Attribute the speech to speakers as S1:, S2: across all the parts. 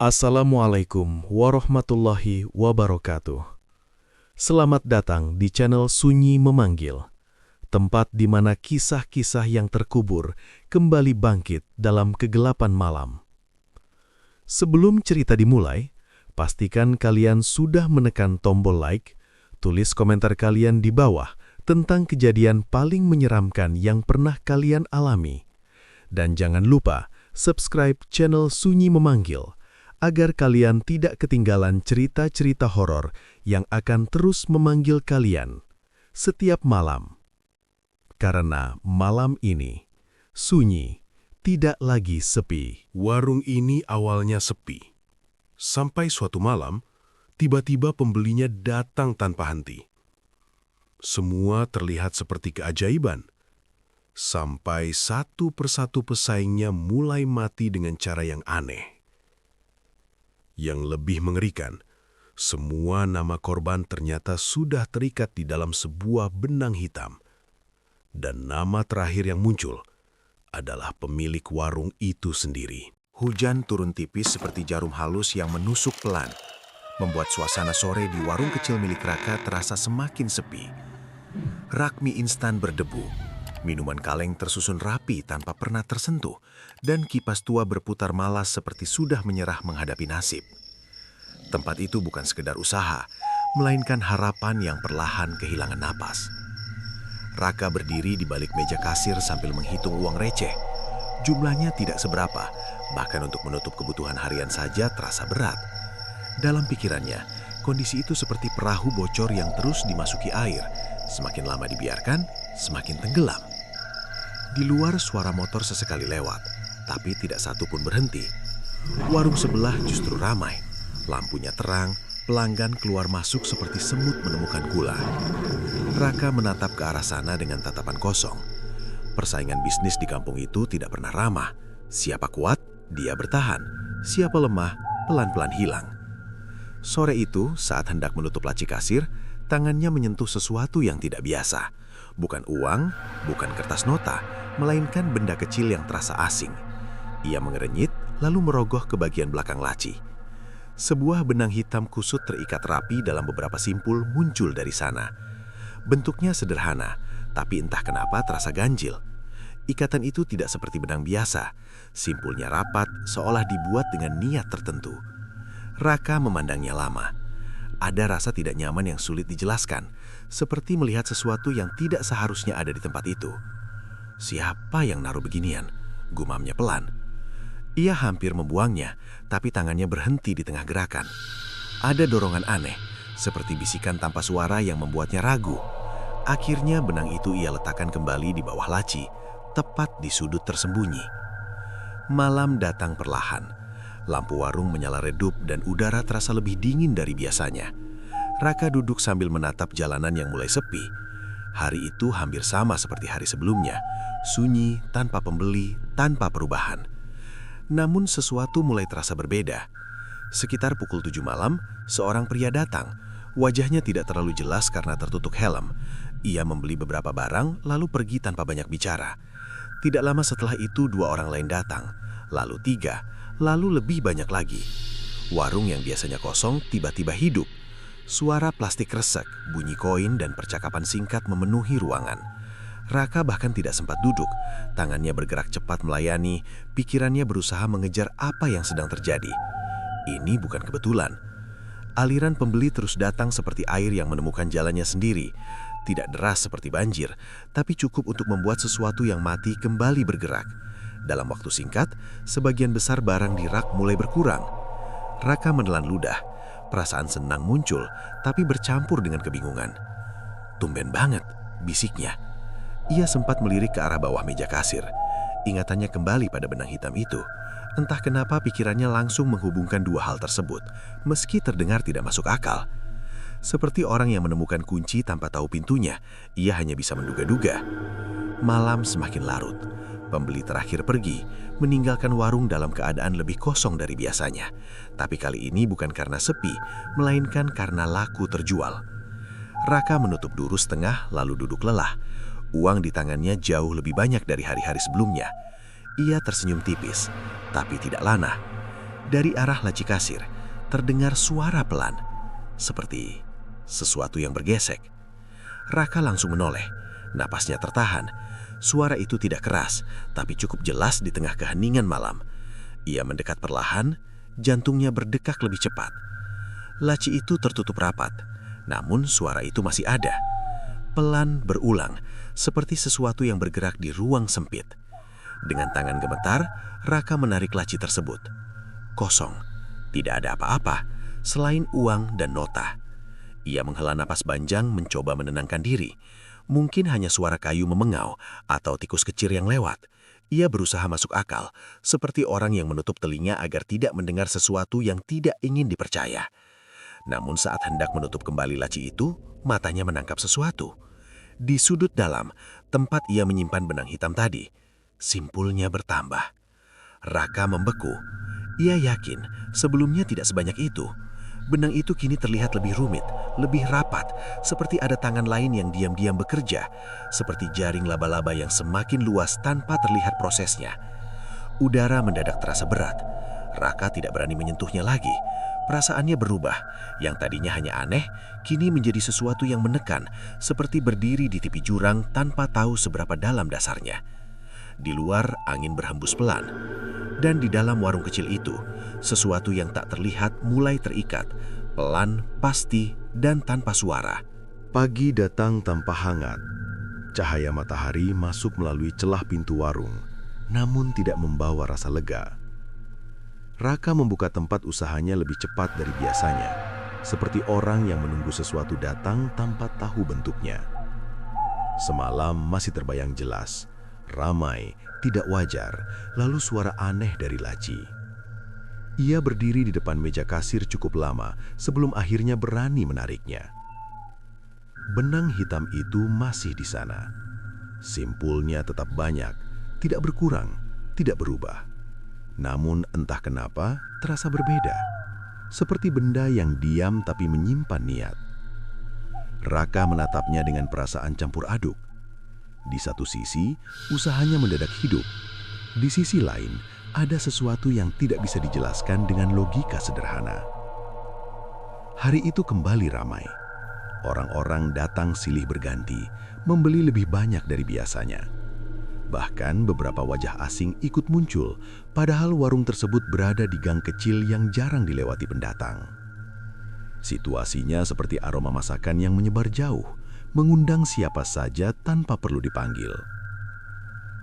S1: Assalamualaikum warahmatullahi wabarakatuh. Selamat datang di channel Sunyi Memanggil, tempat di mana kisah-kisah yang terkubur kembali bangkit dalam kegelapan malam. Sebelum cerita dimulai, pastikan kalian sudah menekan tombol like, tulis komentar kalian di bawah tentang kejadian paling menyeramkan yang pernah kalian alami. Dan jangan lupa subscribe channel Sunyi Memanggil, agar kalian tidak ketinggalan cerita-cerita horor yang akan terus memanggil kalian setiap malam. Karena malam ini, sunyi, tidak lagi sepi.
S2: Warung ini awalnya sepi. Sampai suatu malam, tiba-tiba pembelinya datang tanpa henti. Semua terlihat seperti keajaiban. Sampai satu persatu pesaingnya mulai mati dengan cara yang aneh. Yang lebih mengerikan, semua nama korban ternyata sudah terikat di dalam sebuah benang hitam. Dan nama terakhir yang muncul adalah pemilik warung itu sendiri.
S3: Hujan turun tipis seperti jarum halus yang menusuk pelan, membuat suasana sore di warung kecil milik Raka terasa semakin sepi. Rak mie instan berdebu, minuman kaleng tersusun rapi tanpa pernah tersentuh, dan kipas tua berputar malas seperti sudah menyerah menghadapi nasib. Tempat itu bukan sekedar usaha, melainkan harapan yang perlahan kehilangan napas. Raka berdiri di balik meja kasir sambil menghitung uang receh. Jumlahnya tidak seberapa, bahkan untuk menutup kebutuhan harian saja terasa berat. Dalam pikirannya, kondisi itu seperti perahu bocor yang terus dimasuki air. Semakin lama dibiarkan, semakin tenggelam. Di luar suara motor sesekali lewat, tapi tidak satu pun berhenti. Warung sebelah justru ramai. Lampunya terang, pelanggan keluar masuk seperti semut menemukan gula. Raka menatap ke arah sana dengan tatapan kosong. Persaingan bisnis di kampung itu tidak pernah ramah. Siapa kuat, dia bertahan. Siapa lemah, pelan-pelan hilang. Sore itu, saat hendak menutup laci kasir, tangannya menyentuh sesuatu yang tidak biasa. Bukan uang, bukan kertas nota, melainkan benda kecil yang terasa asing. Ia mengerenyit, lalu merogoh ke bagian belakang laci. Sebuah benang hitam kusut terikat rapi dalam beberapa simpul muncul dari sana. Bentuknya sederhana, tapi entah kenapa terasa ganjil. Ikatan itu tidak seperti benang biasa. Simpulnya rapat, seolah dibuat dengan niat tertentu. Raka memandangnya lama. Ada rasa tidak nyaman yang sulit dijelaskan, seperti melihat sesuatu yang tidak seharusnya ada di tempat itu. Siapa yang naruh beginian? Gumamnya pelan. Ia hampir membuangnya, tapi tangannya berhenti di tengah gerakan. Ada dorongan aneh, seperti bisikan tanpa suara yang membuatnya ragu. Akhirnya benang itu ia letakkan kembali di bawah laci, tepat di sudut tersembunyi. Malam datang perlahan. Lampu warung menyala redup dan udara terasa lebih dingin dari biasanya. Raka duduk sambil menatap jalanan yang mulai sepi. Hari itu hampir sama seperti hari sebelumnya, sunyi, tanpa pembeli, tanpa perubahan. Namun sesuatu mulai terasa berbeda. Sekitar pukul 7 malam, seorang pria datang. Wajahnya tidak terlalu jelas karena tertutup helm. Ia membeli beberapa barang, lalu pergi tanpa banyak bicara. Tidak lama setelah itu 2 orang lain datang, lalu 3, lalu lebih banyak lagi. Warung yang biasanya kosong tiba-tiba hidup. Suara plastik resek, bunyi koin, dan percakapan singkat memenuhi ruangan. Raka bahkan tidak sempat duduk. Tangannya bergerak cepat melayani, pikirannya berusaha mengejar apa yang sedang terjadi. Ini bukan kebetulan. Aliran pembeli terus datang seperti air yang menemukan jalannya sendiri. Tidak deras seperti banjir, tapi cukup untuk membuat sesuatu yang mati kembali bergerak. Dalam waktu singkat, sebagian besar barang di rak mulai berkurang. Raka menelan ludah. Perasaan senang muncul, tapi bercampur dengan kebingungan. Tumben banget, bisiknya. Ia sempat melirik ke arah bawah meja kasir. Ingatannya kembali pada benang hitam itu. Entah kenapa pikirannya langsung menghubungkan 2 hal tersebut, meski terdengar tidak masuk akal. Seperti orang yang menemukan kunci tanpa tahu pintunya, ia hanya bisa menduga-duga. Malam semakin larut. Pembeli terakhir pergi, meninggalkan warung dalam keadaan lebih kosong dari biasanya. Tapi kali ini bukan karena sepi, melainkan karena laku terjual. Raka menutup duru setengah lalu duduk lelah. Uang di tangannya jauh lebih banyak dari hari-hari sebelumnya. Ia tersenyum tipis, tapi tidak lana. Dari arah laci kasir, terdengar suara pelan, seperti sesuatu yang bergesek. Raka langsung menoleh, napasnya tertahan. Suara itu tidak keras, tapi cukup jelas di tengah keheningan malam. Ia mendekat perlahan, jantungnya berdetak lebih cepat. Laci itu tertutup rapat, namun suara itu masih ada. Pelan berulang, seperti sesuatu yang bergerak di ruang sempit. Dengan tangan gemetar, Raka menarik laci tersebut. Kosong, tidak ada apa-apa selain uang dan nota. Ia menghela napas panjang mencoba menenangkan diri. Mungkin hanya suara kayu memengau atau tikus kecil yang lewat. Ia berusaha masuk akal, seperti orang yang menutup telinga agar tidak mendengar sesuatu yang tidak ingin dipercaya. Namun saat hendak menutup kembali laci itu, matanya menangkap sesuatu. Di sudut dalam, tempat ia menyimpan benang hitam tadi, simpulnya bertambah. Raka membeku. Ia yakin sebelumnya tidak sebanyak itu. Benang itu kini terlihat lebih rumit, lebih rapat, seperti ada tangan lain yang diam-diam bekerja, seperti jaring laba-laba yang semakin luas tanpa terlihat prosesnya. Udara mendadak terasa berat. Raka tidak berani menyentuhnya lagi. Perasaannya berubah. Yang tadinya hanya aneh, kini menjadi sesuatu yang menekan, seperti berdiri di tepi jurang tanpa tahu seberapa dalam dasarnya. Di luar, angin berhembus pelan. Dan di dalam warung kecil itu, sesuatu yang tak terlihat mulai terikat, pelan, pasti, dan tanpa suara.
S1: Pagi datang tanpa hangat. Cahaya matahari masuk melalui celah pintu warung, namun tidak membawa rasa lega. Raka membuka tempat usahanya lebih cepat dari biasanya, seperti orang yang menunggu sesuatu datang tanpa tahu bentuknya. Semalam masih terbayang jelas, ramai, tidak wajar, lalu suara aneh dari laci. Ia berdiri di depan meja kasir cukup lama sebelum akhirnya berani menariknya. Benang hitam itu masih di sana. Simpulnya tetap banyak, tidak berkurang, tidak berubah. Namun entah kenapa terasa berbeda, seperti benda yang diam tapi menyimpan niat. Raka menatapnya dengan perasaan campur aduk. Di satu sisi, usahanya mendadak hidup. Di sisi lain, ada sesuatu yang tidak bisa dijelaskan dengan logika sederhana. Hari itu kembali ramai. Orang-orang datang silih berganti, membeli lebih banyak dari biasanya. Bahkan beberapa wajah asing ikut muncul, padahal warung tersebut berada di gang kecil yang jarang dilewati pendatang. Situasinya seperti aroma masakan yang menyebar jauh, mengundang siapa saja tanpa perlu dipanggil.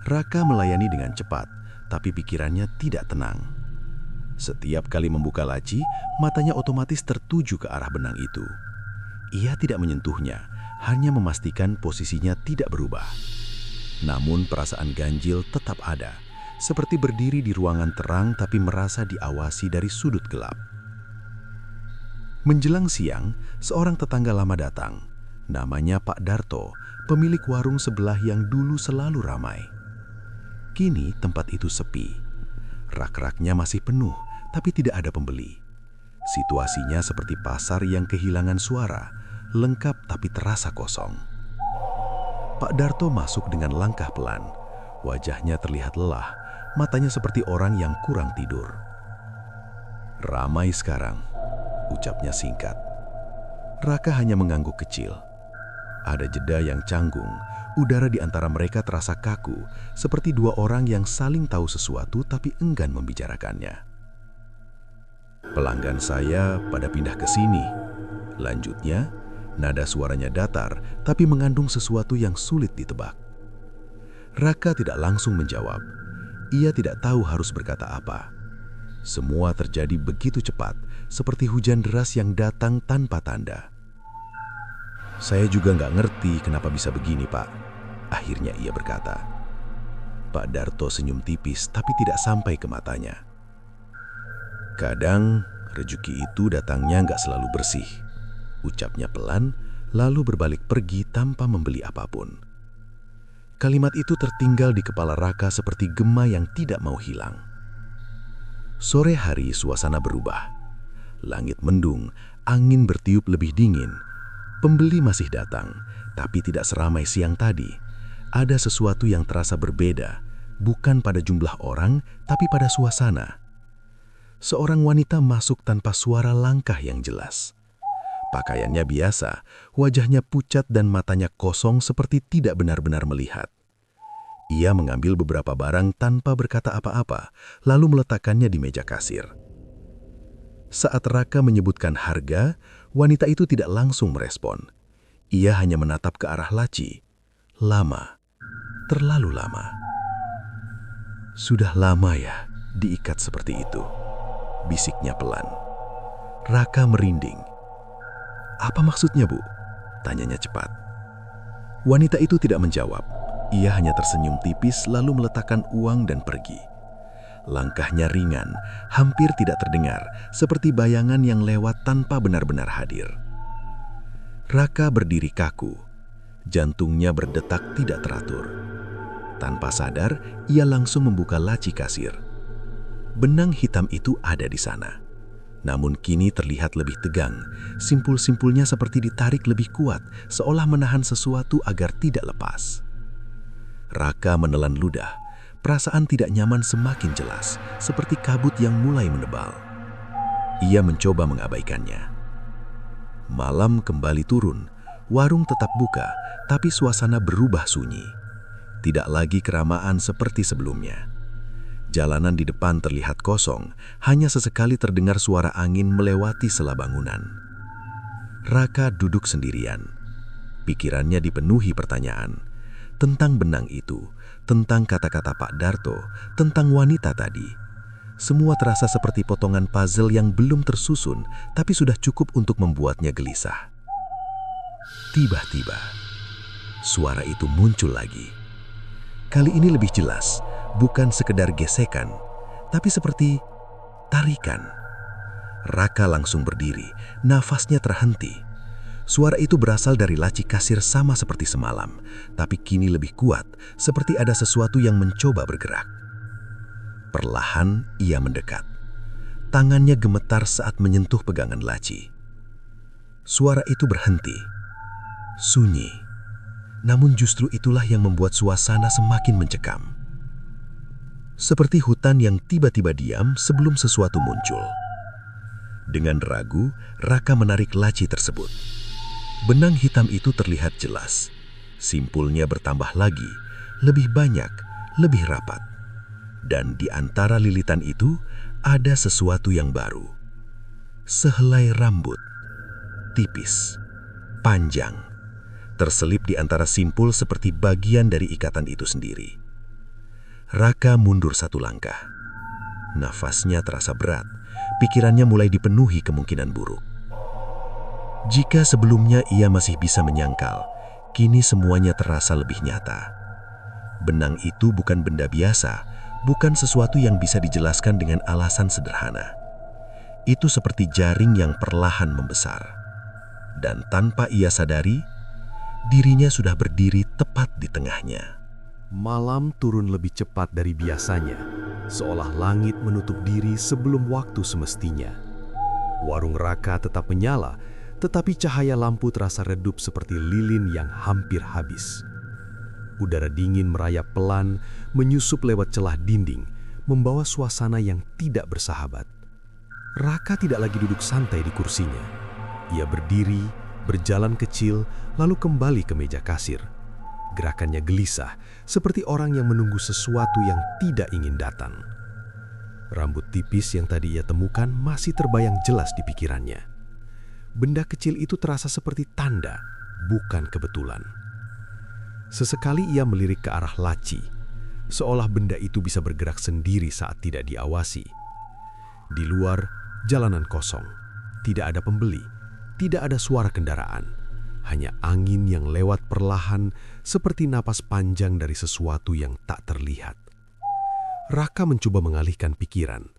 S1: Raka melayani dengan cepat, tapi pikirannya tidak tenang. Setiap kali membuka laci, matanya otomatis tertuju ke arah benang itu. Ia tidak menyentuhnya, hanya memastikan posisinya tidak berubah. Namun perasaan ganjil tetap ada, seperti berdiri di ruangan terang tapi merasa diawasi dari sudut gelap. Menjelang siang, seorang tetangga lama datang. Namanya Pak Darto, pemilik warung sebelah yang dulu selalu ramai. Kini tempat itu sepi. Rak-raknya masih penuh, tapi tidak ada pembeli. Situasinya seperti pasar yang kehilangan suara, lengkap tapi terasa kosong. Pak Darto masuk dengan langkah pelan. Wajahnya terlihat lelah, matanya seperti orang yang kurang tidur. "Ramai sekarang," ucapnya singkat. Raka hanya mengangguk kecil. Ada jeda yang canggung, udara di antara mereka terasa kaku, seperti dua orang yang saling tahu sesuatu tapi enggan membicarakannya. "Pelanggan saya pada pindah ke sini," lanjutnya. Nada suaranya datar, tapi mengandung sesuatu yang sulit ditebak. Raka tidak langsung menjawab. Ia tidak tahu harus berkata apa. Semua terjadi begitu cepat, seperti hujan deras yang datang tanpa tanda. "Saya juga nggak ngerti kenapa bisa begini, Pak," akhirnya ia berkata. Pak Darto senyum tipis, tapi tidak sampai ke matanya. "Kadang rezeki itu datangnya nggak selalu bersih," ucapnya pelan, lalu berbalik pergi tanpa membeli apapun. Kalimat itu tertinggal di kepala Raka seperti gema yang tidak mau hilang. Sore hari suasana berubah. Langit mendung, angin bertiup lebih dingin. Pembeli masih datang, tapi tidak seramai siang tadi. Ada sesuatu yang terasa berbeda, bukan pada jumlah orang, tapi pada suasana.
S3: seorang wanita masuk tanpa suara langkah yang jelas. Pakaiannya biasa, wajahnya pucat dan matanya kosong seperti tidak benar-benar melihat. Ia mengambil beberapa barang tanpa berkata apa-apa, lalu meletakkannya di meja kasir. Saat Raka menyebutkan harga, wanita itu tidak langsung merespon. Ia hanya menatap ke arah laci. Lama, terlalu lama. Sudah lama ya diikat seperti itu, bisiknya pelan. Raka merinding. Apa maksudnya, Bu? Tanyanya cepat. Wanita itu tidak menjawab. Ia hanya tersenyum tipis lalu meletakkan uang dan pergi. Langkahnya ringan, hampir tidak terdengar, seperti bayangan yang lewat tanpa benar-benar hadir. Raka berdiri kaku. Jantungnya berdetak tidak teratur. Tanpa sadar, ia langsung membuka laci kasir. Benang hitam itu ada di sana. Namun kini terlihat lebih tegang. Simpul-simpulnya seperti ditarik lebih kuat, seolah menahan sesuatu agar tidak lepas. Raka menelan ludah. Perasaan tidak nyaman semakin jelas, seperti kabut yang mulai menebal. Ia mencoba mengabaikannya. Malam kembali turun, warung tetap buka, tapi suasana berubah sunyi. Tidak lagi keramaan seperti sebelumnya. Jalanan di depan terlihat kosong, hanya sesekali terdengar suara angin melewati sela bangunan. Raka duduk sendirian. Pikirannya dipenuhi pertanyaan. Tentang benang itu, tentang kata-kata Pak Darto, tentang wanita tadi. Semua terasa seperti potongan puzzle yang belum tersusun, tapi sudah cukup untuk membuatnya gelisah. Tiba-tiba, suara itu muncul lagi. Kali ini lebih jelas, bukan sekedar gesekan, tapi seperti tarikan. Raka langsung berdiri, nafasnya terhenti. Suara itu berasal dari laci kasir sama seperti semalam, tapi kini lebih kuat, seperti ada sesuatu yang mencoba bergerak. Perlahan ia mendekat. Tangannya gemetar saat menyentuh pegangan laci. Suara itu berhenti. Sunyi. Namun justru itulah yang membuat suasana semakin mencekam. Seperti hutan yang tiba-tiba diam sebelum sesuatu muncul. Dengan ragu, Raka menarik laci tersebut. Benang hitam itu terlihat jelas. Simpulnya bertambah lagi, lebih banyak, lebih rapat. Dan di antara lilitan itu ada sesuatu yang baru. Sehelai rambut, tipis, panjang, terselip di antara simpul seperti bagian dari ikatan itu sendiri. Raka mundur satu langkah. Nafasnya terasa berat, pikirannya mulai dipenuhi kemungkinan buruk. Jika sebelumnya ia masih bisa menyangkal, kini semuanya terasa lebih nyata. Benang itu bukan benda biasa, bukan sesuatu yang bisa dijelaskan dengan alasan sederhana. Itu seperti jaring yang perlahan membesar. Dan tanpa ia sadari, dirinya sudah berdiri tepat di tengahnya.
S1: Malam turun lebih cepat dari biasanya, seolah langit menutup diri sebelum waktu semestinya. Warung Raka tetap menyala, tetapi cahaya lampu terasa redup seperti lilin yang hampir habis. Udara dingin merayap pelan, menyusup lewat celah dinding, membawa suasana yang tidak bersahabat. Raka tidak lagi duduk santai di kursinya. Ia berdiri, berjalan kecil, lalu kembali ke meja kasir. Gerakannya gelisah, seperti orang yang menunggu sesuatu yang tidak ingin datang. Rambut tipis yang tadi ia temukan masih terbayang jelas di pikirannya. Benda kecil itu terasa seperti tanda, bukan kebetulan. Sesekali ia melirik ke arah laci, seolah benda itu bisa bergerak sendiri saat tidak diawasi. Di luar, jalanan kosong, tidak ada pembeli, tidak ada suara kendaraan, hanya angin yang lewat perlahan seperti napas panjang dari sesuatu yang tak terlihat. Raka mencoba mengalihkan pikiran.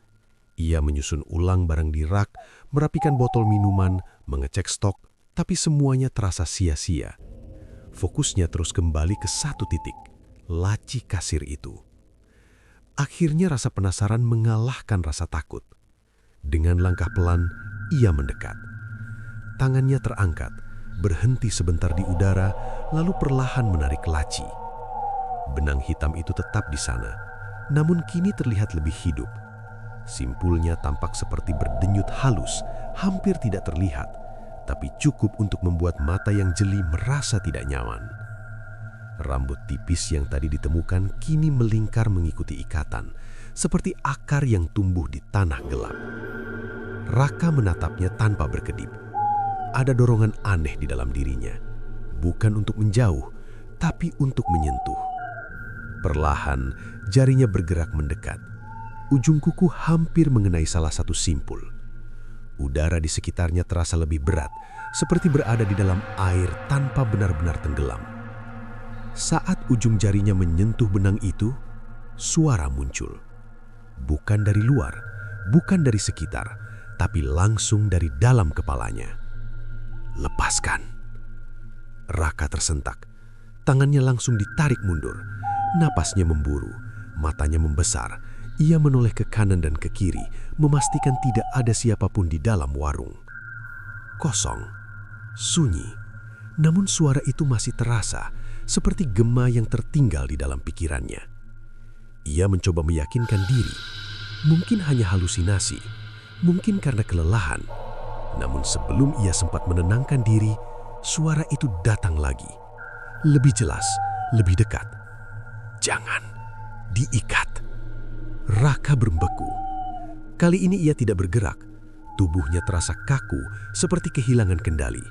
S1: Ia menyusun ulang barang di rak, merapikan botol minuman, mengecek stok, tapi semuanya terasa sia-sia. Fokusnya terus kembali ke satu titik, laci kasir itu. Akhirnya rasa penasaran mengalahkan rasa takut. Dengan langkah pelan, ia mendekat. Tangannya terangkat, berhenti sebentar di udara, lalu perlahan menarik laci. Benang hitam itu tetap di sana, namun kini terlihat lebih hidup. Simpulnya tampak seperti berdenyut halus, hampir tidak terlihat, tapi cukup untuk membuat mata yang jeli merasa tidak nyaman. Rambut tipis yang tadi ditemukan kini melingkar mengikuti ikatan, seperti akar yang tumbuh di tanah gelap. Raka menatapnya tanpa berkedip. Ada dorongan aneh di dalam dirinya, bukan untuk menjauh, tapi untuk menyentuh. Perlahan, jarinya bergerak mendekat. Ujung kuku hampir mengenai salah satu simpul. Udara di sekitarnya terasa lebih berat, seperti berada di dalam air tanpa benar-benar tenggelam. Saat ujung jarinya menyentuh benang itu, suara muncul. Bukan dari luar, bukan dari sekitar, tapi langsung dari dalam kepalanya. "Lepaskan." Raka tersentak. Tangannya langsung ditarik mundur. Napasnya memburu, matanya membesar. Ia menoleh ke kanan dan ke kiri, memastikan tidak ada siapapun di dalam warung. Kosong, sunyi, namun suara itu masih terasa, seperti gema yang tertinggal di dalam pikirannya. Ia mencoba meyakinkan diri, mungkin hanya halusinasi, mungkin karena kelelahan. Namun sebelum ia sempat menenangkan diri, suara itu datang lagi. Lebih jelas, lebih dekat. "Jangan diikat." Raka berembeku. Kali ini ia tidak bergerak. Tubuhnya terasa kaku, seperti kehilangan kendali.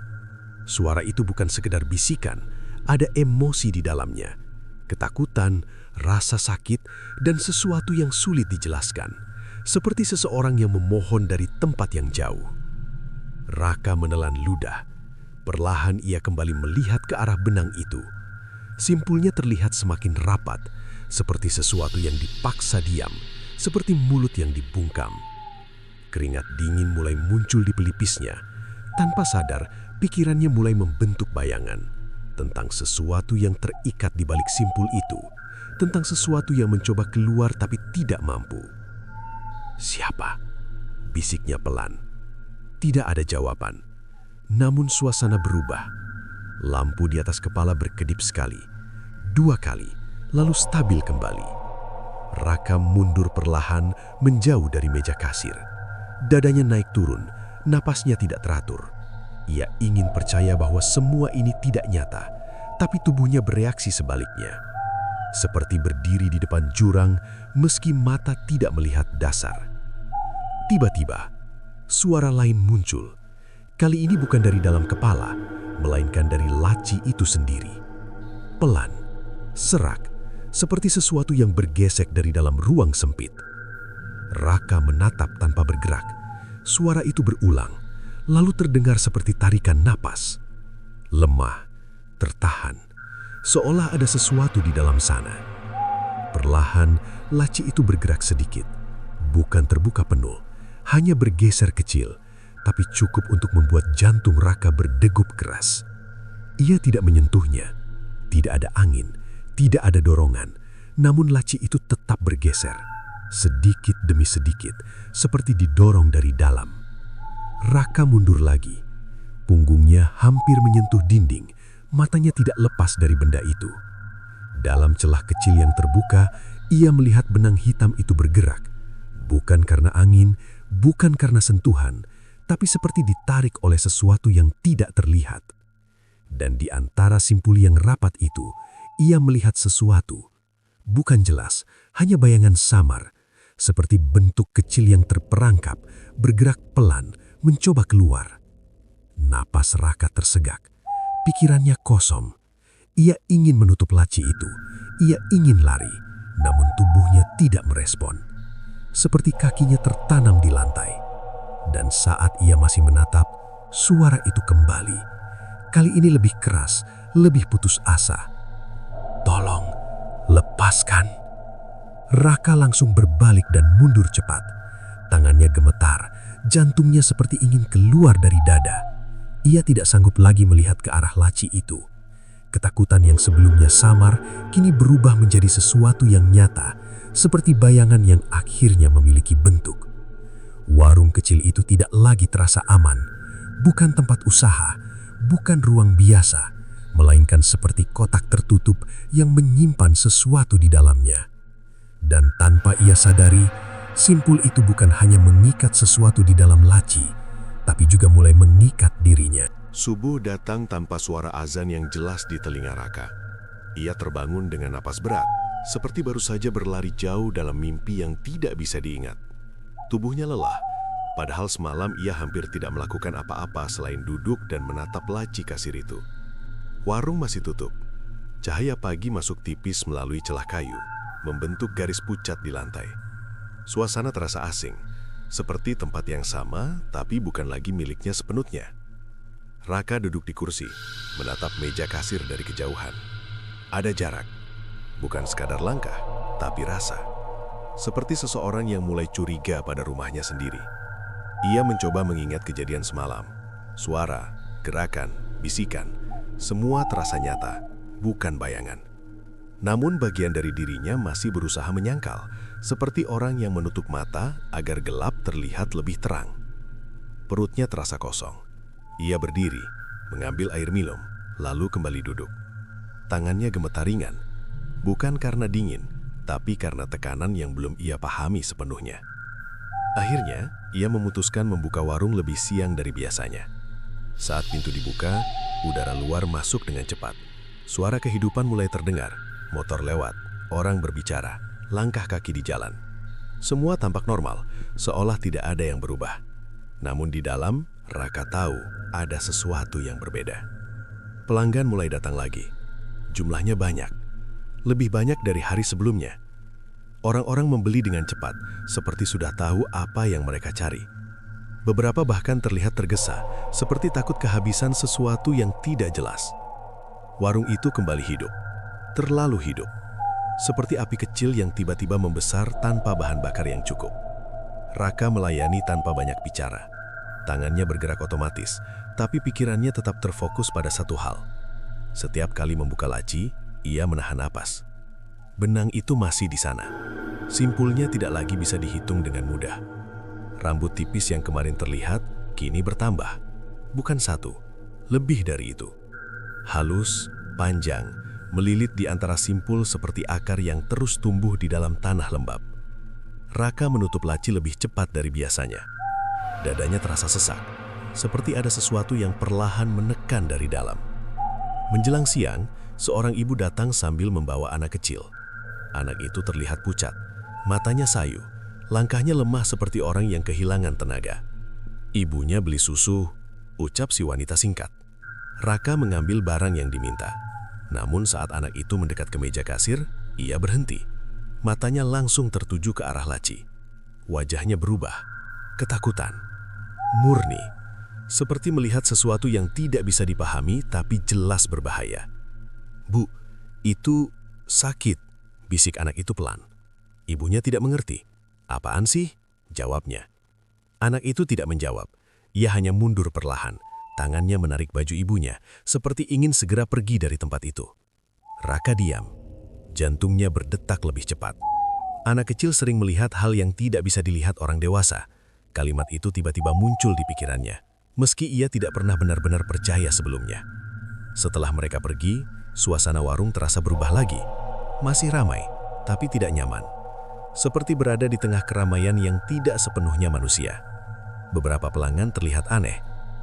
S1: Suara itu bukan sekedar bisikan, ada emosi di dalamnya. Ketakutan, rasa sakit, dan sesuatu yang sulit dijelaskan. Seperti seseorang yang memohon dari tempat yang jauh. Raka menelan ludah. Perlahan ia kembali melihat ke arah benang itu. Simpulnya terlihat semakin rapat, seperti sesuatu yang dipaksa diam, seperti mulut yang dibungkam. Keringat dingin mulai muncul di pelipisnya. Tanpa sadar, pikirannya mulai membentuk bayangan tentang sesuatu yang terikat di balik simpul itu, tentang sesuatu yang mencoba keluar tapi tidak mampu. "Siapa?" bisiknya pelan. Tidak ada jawaban. Namun suasana berubah. Lampu di atas kepala berkedip sekali, 2 kali, lalu stabil kembali. Raka mundur perlahan menjauh dari meja kasir. Dadanya naik turun, napasnya tidak teratur. Ia ingin percaya bahwa semua ini tidak nyata, tapi tubuhnya bereaksi sebaliknya. Seperti berdiri di depan jurang meski mata tidak melihat dasar. Tiba-tiba, suara lain muncul. Kali ini bukan dari dalam kepala, melainkan dari laci itu sendiri. Pelan, serak, seperti sesuatu yang bergesek dari dalam ruang sempit. Raka menatap tanpa bergerak. Suara itu berulang, lalu terdengar seperti tarikan napas. Lemah, tertahan, seolah ada sesuatu di dalam sana. Perlahan, laci itu bergerak sedikit. Bukan terbuka penuh, hanya bergeser kecil, tapi cukup untuk membuat jantung Raka berdegup keras. Ia tidak menyentuhnya, tidak ada angin, tidak ada dorongan, namun laci itu tetap bergeser, sedikit demi sedikit, seperti didorong dari dalam. Raka mundur lagi. Punggungnya hampir menyentuh dinding, matanya tidak lepas dari benda itu. Dalam celah kecil yang terbuka, ia melihat benang hitam itu bergerak. Bukan karena angin, bukan karena sentuhan, tapi seperti ditarik oleh sesuatu yang tidak terlihat. Dan di antara simpul yang rapat itu, ia melihat sesuatu. Bukan jelas, hanya bayangan samar, seperti bentuk kecil yang terperangkap, bergerak pelan, mencoba keluar. Napas Raka tersegak, pikirannya kosong. Ia ingin menutup laci itu, ia ingin lari, namun tubuhnya tidak merespon. Seperti kakinya tertanam di lantai. Dan saat ia masih menatap, suara itu kembali. Kali ini lebih keras, lebih putus asa. "Tolong, lepaskan." Raka langsung berbalik dan mundur cepat. Tangannya gemetar, jantungnya seperti ingin keluar dari dada. Ia tidak sanggup lagi melihat ke arah laci itu. Ketakutan yang sebelumnya samar, kini berubah menjadi sesuatu yang nyata, seperti bayangan yang akhirnya memiliki bentuk. Warung kecil itu tidak lagi terasa aman, bukan tempat usaha, bukan ruang biasa, melainkan seperti kotak tertutup yang menyimpan sesuatu di dalamnya. Dan tanpa ia sadari,
S4: Simpul itu bukan hanya mengikat sesuatu di dalam laci, tapi juga mulai mengikat dirinya.
S2: Subuh datang tanpa suara azan yang jelas di telinga Raka. Ia terbangun dengan napas berat, seperti baru saja berlari jauh dalam mimpi yang tidak bisa diingat. Tubuhnya lelah, padahal semalam ia hampir tidak melakukan apa-apa selain duduk dan menatap laci kasir itu. Warung masih tutup. Cahaya pagi masuk tipis melalui celah kayu, membentuk garis pucat di lantai. Suasana terasa asing, seperti tempat yang sama tapi bukan lagi miliknya sepenuhnya. Raka duduk di kursi, menatap meja kasir dari kejauhan. Ada jarak, bukan sekadar langkah, tapi rasa. Seperti seseorang yang mulai curiga pada rumahnya sendiri. Ia mencoba mengingat kejadian semalam. Suara, gerakan, bisikan, semua terasa nyata, bukan bayangan. Namun bagian dari dirinya masih berusaha menyangkal, seperti orang yang menutup mata agar gelap terlihat lebih terang. Perutnya terasa kosong. Ia berdiri, mengambil air minum, lalu kembali duduk. Tangannya gemetar ringan, bukan karena dingin, tapi karena tekanan yang belum ia pahami sepenuhnya. Akhirnya, ia memutuskan membuka warung lebih siang dari biasanya. Saat pintu dibuka, udara luar masuk dengan cepat. Suara kehidupan mulai terdengar, motor lewat, orang berbicara, langkah kaki di jalan. Semua tampak normal, seolah tidak ada yang berubah. Namun di dalam, Raka tahu ada sesuatu yang berbeda. Pelanggan mulai datang lagi. Jumlahnya banyak. Lebih banyak dari hari sebelumnya. Orang-orang membeli dengan cepat, seperti sudah tahu apa yang mereka cari. Beberapa bahkan terlihat tergesa, seperti takut kehabisan sesuatu yang tidak jelas. Warung itu kembali hidup. Terlalu hidup. Seperti api kecil yang tiba-tiba membesar tanpa bahan bakar yang cukup. Raka melayani tanpa banyak bicara. Tangannya bergerak otomatis, tapi pikirannya tetap terfokus pada satu hal. Setiap kali membuka laci, ia menahan napas. Benang itu masih di sana. Simpulnya tidak lagi bisa dihitung dengan mudah. Rambut tipis yang kemarin terlihat, kini bertambah. Bukan satu, lebih dari itu. Halus, panjang, melilit di antara simpul seperti akar yang terus tumbuh di dalam tanah lembab. Raka menutup laci lebih cepat dari biasanya. Dadanya terasa sesak, seperti ada sesuatu yang perlahan menekan dari dalam. Menjelang siang, seorang ibu datang sambil membawa anak kecil. Anak itu terlihat pucat, matanya sayu, langkahnya lemah seperti orang yang kehilangan tenaga. Ibunya beli susu, ucap si wanita singkat. Raka mengambil barang yang diminta. Namun saat anak itu mendekat ke meja kasir, ia berhenti. Matanya langsung tertuju ke arah laci. Wajahnya berubah, ketakutan, murni, seperti melihat sesuatu yang tidak bisa dipahami tapi jelas berbahaya. "Bu, itu sakit," bisik anak itu pelan. Ibunya tidak mengerti. "Apaan sih?" jawabnya. Anak itu tidak menjawab. Ia hanya mundur perlahan. Tangannya menarik baju ibunya, seperti ingin segera pergi dari tempat itu. Raka diam. Jantungnya berdetak lebih cepat. Anak kecil sering melihat hal yang tidak bisa dilihat orang dewasa. Kalimat itu tiba-tiba muncul di pikirannya, meski ia tidak pernah benar-benar percaya sebelumnya. Setelah mereka pergi, suasana warung terasa berubah lagi. Masih ramai, tapi tidak nyaman. Seperti berada di tengah keramaian yang tidak sepenuhnya manusia. Beberapa pelanggan terlihat aneh.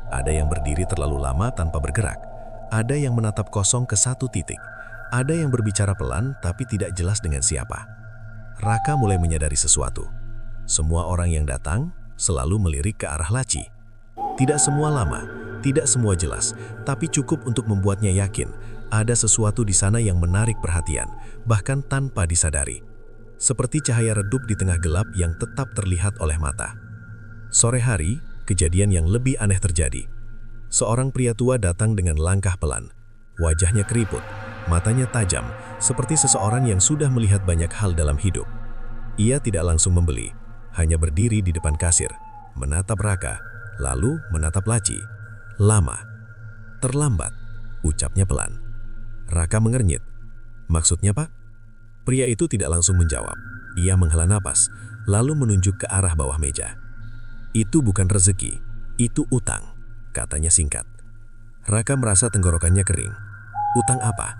S2: Ada yang berdiri terlalu lama tanpa bergerak. Ada yang menatap kosong ke satu titik. Ada yang berbicara pelan tapi tidak jelas dengan siapa. Raka mulai menyadari sesuatu. Semua orang yang datang selalu melirik ke arah laci. Tidak semua lama, tidak semua jelas, tapi cukup untuk membuatnya yakin ada sesuatu di sana yang menarik perhatian, bahkan tanpa disadari. Seperti cahaya redup di tengah gelap yang tetap terlihat oleh mata. Sore hari, kejadian yang lebih aneh terjadi. Seorang pria tua datang dengan langkah pelan. Wajahnya keriput, matanya tajam, seperti seseorang yang sudah melihat banyak hal dalam hidup. Ia tidak langsung membeli, hanya berdiri di depan kasir, menatap Raka, lalu menatap laci. Lama, terlambat, ucapnya pelan. Raka mengernyit. "Maksudnya, Pak?" Pria itu tidak langsung menjawab. Ia menghela napas, lalu menunjuk ke arah bawah meja. "Itu bukan rezeki, itu utang," katanya singkat. Raka merasa tenggorokannya kering. "Utang apa?"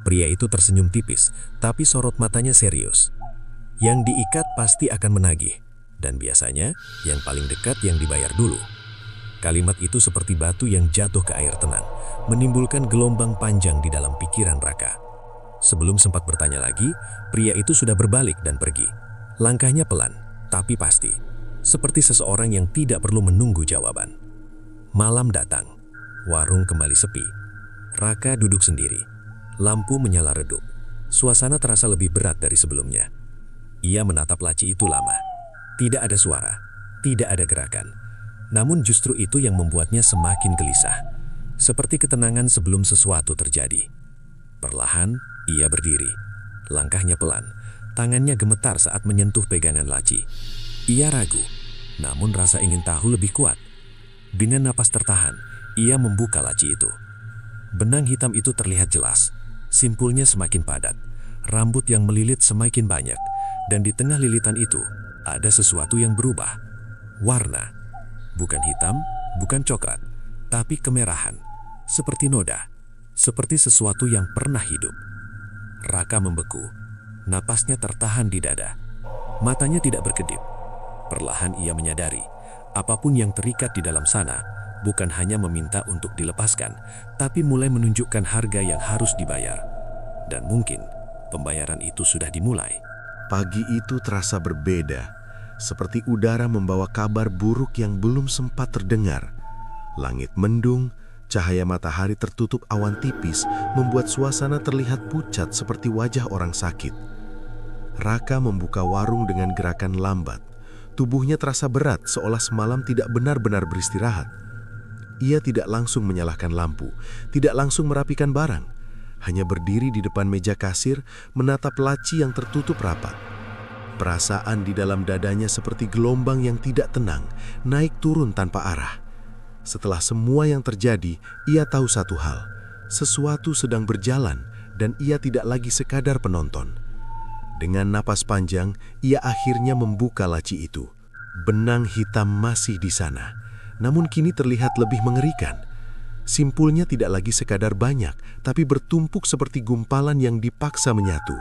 S2: Pria itu tersenyum tipis, tapi sorot matanya serius.
S4: Yang diikat pasti akan menagih, dan biasanya yang paling dekat yang dibayar dulu. Kalimat itu seperti batu yang jatuh ke air tenang, menimbulkan gelombang panjang di dalam pikiran Raka. Sebelum sempat bertanya lagi, pria itu sudah berbalik dan pergi. Langkahnya pelan, tapi pasti. Seperti seseorang yang tidak perlu menunggu jawaban. Malam datang, warung kembali sepi. Raka duduk sendiri. Lampu menyala redup. Suasana terasa lebih berat dari sebelumnya. Ia menatap laci itu lama. Tidak ada suara, tidak ada gerakan. Namun justru itu yang membuatnya semakin gelisah. Seperti ketenangan sebelum sesuatu terjadi. Perlahan, ia berdiri. Langkahnya pelan, tangannya gemetar saat menyentuh pegangan laci. Ia ragu, namun rasa ingin tahu lebih kuat. Dengan napas tertahan, ia membuka laci itu. Benang hitam itu terlihat jelas. Simpulnya semakin padat. Rambut yang melilit semakin banyak. Dan di tengah lilitan itu, ada sesuatu yang berubah. Warna. Bukan hitam, bukan coklat, tapi kemerahan. Seperti noda. Seperti sesuatu yang pernah hidup. Raka membeku. Napasnya tertahan di dada. Matanya tidak berkedip. Perlahan ia menyadari, apapun yang terikat di dalam sana, bukan hanya meminta untuk dilepaskan, tapi mulai menunjukkan harga yang harus dibayar. Dan mungkin, pembayaran itu sudah dimulai.
S3: Pagi itu terasa berbeda, seperti udara membawa kabar buruk yang belum sempat terdengar. Langit mendung, cahaya matahari tertutup awan tipis membuat suasana terlihat pucat seperti wajah orang sakit. Raka membuka warung dengan gerakan lambat. Tubuhnya terasa berat seolah semalam tidak benar-benar beristirahat. Ia tidak langsung menyalakan lampu, tidak langsung merapikan barang. Hanya berdiri di depan meja kasir, menatap laci yang tertutup rapat. Perasaan di dalam dadanya seperti gelombang yang tidak tenang, naik turun tanpa arah. Setelah semua yang terjadi, ia tahu satu hal. Sesuatu sedang berjalan dan ia tidak lagi sekadar penonton. Dengan napas panjang, ia akhirnya membuka laci itu. Benang hitam masih di sana, namun kini terlihat lebih mengerikan. Simpulnya tidak lagi sekadar banyak, tapi bertumpuk seperti gumpalan yang dipaksa menyatu.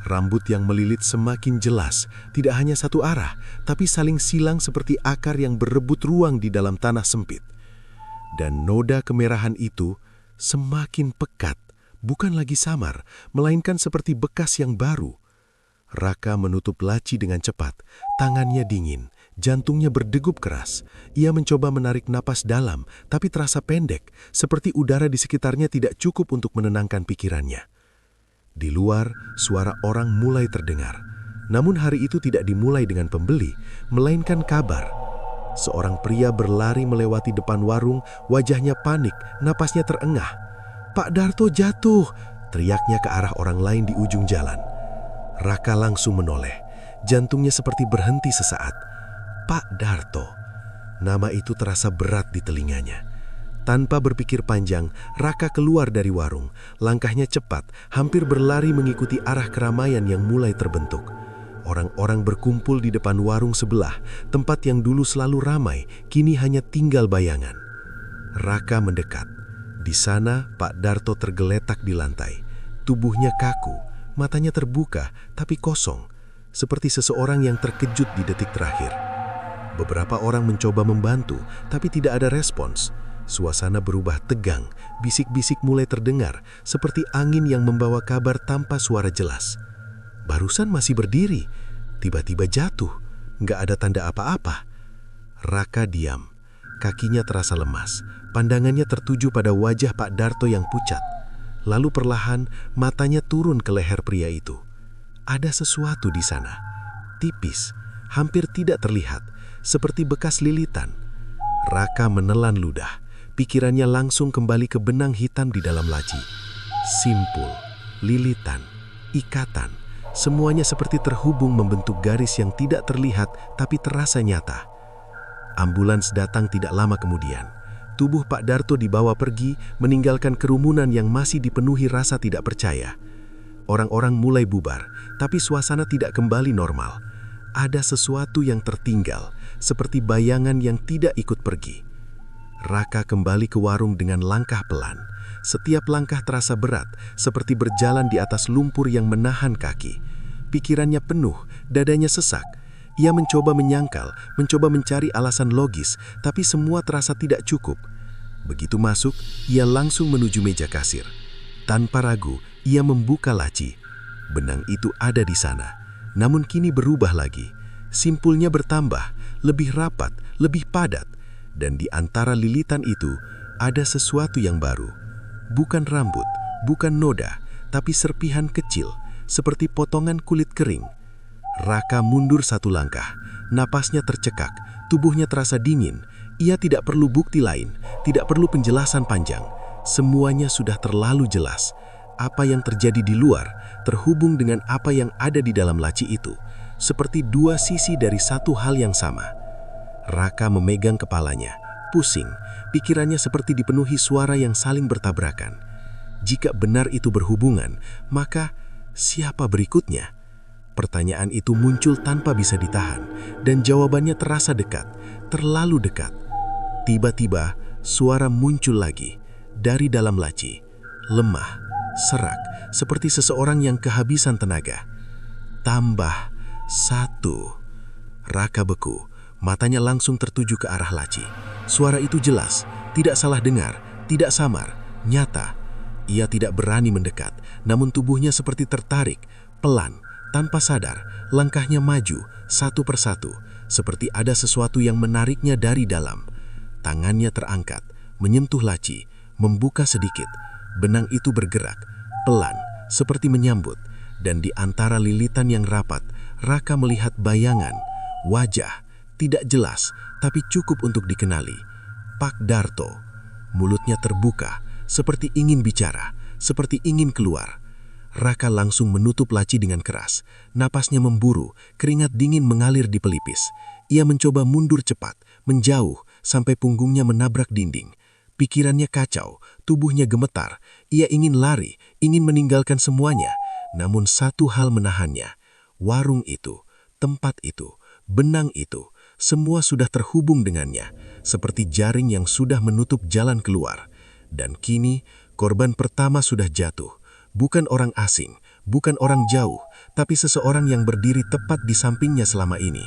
S3: Rambut yang melilit semakin jelas, tidak hanya satu arah, tapi saling silang seperti akar yang berebut ruang di dalam tanah sempit. Dan noda kemerahan itu semakin pekat, bukan lagi samar, melainkan seperti bekas yang baru. Raka menutup laci dengan cepat, tangannya dingin. Jantungnya berdegup keras. Ia mencoba menarik napas dalam, tapi terasa pendek, seperti udara di sekitarnya tidak cukup untuk menenangkan pikirannya. Di luar, suara orang mulai terdengar. Namun hari itu tidak dimulai dengan pembeli, melainkan kabar. Seorang pria berlari melewati depan warung, wajahnya panik, napasnya terengah. "Pak Darto jatuh!" teriaknya ke arah orang lain di ujung jalan. Raka langsung menoleh. Jantungnya seperti berhenti sesaat. Pak Darto. Nama itu terasa berat di telinganya. Tanpa berpikir panjang, Raka keluar dari warung. Langkahnya cepat, hampir berlari mengikuti arah keramaian yang mulai terbentuk. Orang-orang berkumpul di depan warung sebelah, tempat yang dulu selalu ramai, kini hanya tinggal bayangan. Raka mendekat. Di sana, Pak Darto tergeletak di lantai. Tubuhnya kaku, matanya terbuka, tapi kosong. Seperti seseorang yang terkejut di detik terakhir. Beberapa orang mencoba membantu, tapi tidak ada respons. Suasana berubah tegang, bisik-bisik mulai terdengar, seperti angin yang membawa kabar tanpa suara jelas. Barusan masih berdiri, tiba-tiba jatuh, nggak ada tanda apa-apa. Raka diam, kakinya terasa lemas, pandangannya tertuju pada wajah Pak Darto yang pucat. Lalu perlahan, matanya turun ke leher pria itu. Ada sesuatu di sana, tipis, hampir tidak terlihat, seperti bekas lilitan. Raka menelan ludah. Pikirannya langsung kembali ke benang hitam di dalam laci. Simpul, lilitan, ikatan, semuanya seperti terhubung membentuk garis yang tidak terlihat tapi terasa nyata. Ambulans datang tidak lama kemudian. Tubuh Pak Darto dibawa pergi, meninggalkan kerumunan yang masih dipenuhi rasa tidak percaya. Orang-orang mulai bubar, tapi suasana tidak kembali normal. Ada sesuatu yang tertinggal, seperti bayangan yang tidak ikut pergi. Raka kembali ke warung dengan langkah pelan. Setiap langkah terasa berat, seperti berjalan di atas lumpur yang menahan kaki.
S1: Pikirannya penuh, dadanya sesak. Ia mencoba menyangkal, mencoba mencari alasan logis, tapi semua terasa tidak cukup. Begitu masuk, ia langsung menuju meja kasir. Tanpa ragu, ia membuka laci. Benang itu ada di sana, namun kini berubah lagi. Simpulnya bertambah, lebih rapat, lebih padat. Dan di antara lilitan itu, ada sesuatu yang baru. Bukan rambut, bukan noda, tapi serpihan kecil, seperti potongan kulit kering. Raka mundur satu langkah, napasnya tercekak, tubuhnya terasa dingin. Ia tidak perlu bukti lain, tidak perlu penjelasan panjang. Semuanya sudah terlalu jelas. Apa yang terjadi di luar terhubung dengan apa yang ada di dalam laci itu, seperti dua sisi dari satu hal yang sama. Raka memegang kepalanya, pusing, pikirannya seperti dipenuhi suara yang saling bertabrakan. Jika benar itu berhubungan, maka siapa berikutnya? Pertanyaan itu muncul tanpa bisa ditahan, dan jawabannya terasa dekat, terlalu dekat. Tiba-tiba, suara muncul lagi dari dalam laci, lemah, serak, seperti seseorang yang kehabisan tenaga. Tambah 1. Raka beku, matanya langsung tertuju ke arah laci. Suara itu jelas, tidak salah dengar, tidak samar, nyata. Ia tidak berani mendekat, namun tubuhnya seperti tertarik, pelan, tanpa sadar, langkahnya maju, satu persatu, seperti ada sesuatu yang menariknya dari dalam. Tangannya terangkat, menyentuh laci, membuka sedikit. Benang itu bergerak, pelan, seperti menyambut. Dan di antara lilitan yang rapat, Raka melihat bayangan, wajah, tidak jelas, tapi cukup untuk dikenali. Pak Darto. Mulutnya terbuka, seperti ingin bicara, seperti ingin keluar. Raka langsung menutup laci dengan keras. Napasnya memburu, keringat dingin mengalir di pelipis. Ia mencoba mundur cepat, menjauh, sampai punggungnya menabrak dinding. Pikirannya kacau, tubuhnya gemetar. Ia ingin lari, ingin meninggalkan semuanya. Namun satu hal menahannya. Warung itu, tempat itu, benang itu, semua sudah terhubung dengannya, seperti jaring yang sudah menutup jalan keluar. Dan kini, korban pertama sudah jatuh. Bukan orang asing, bukan orang jauh, tapi seseorang yang berdiri tepat di sampingnya selama ini.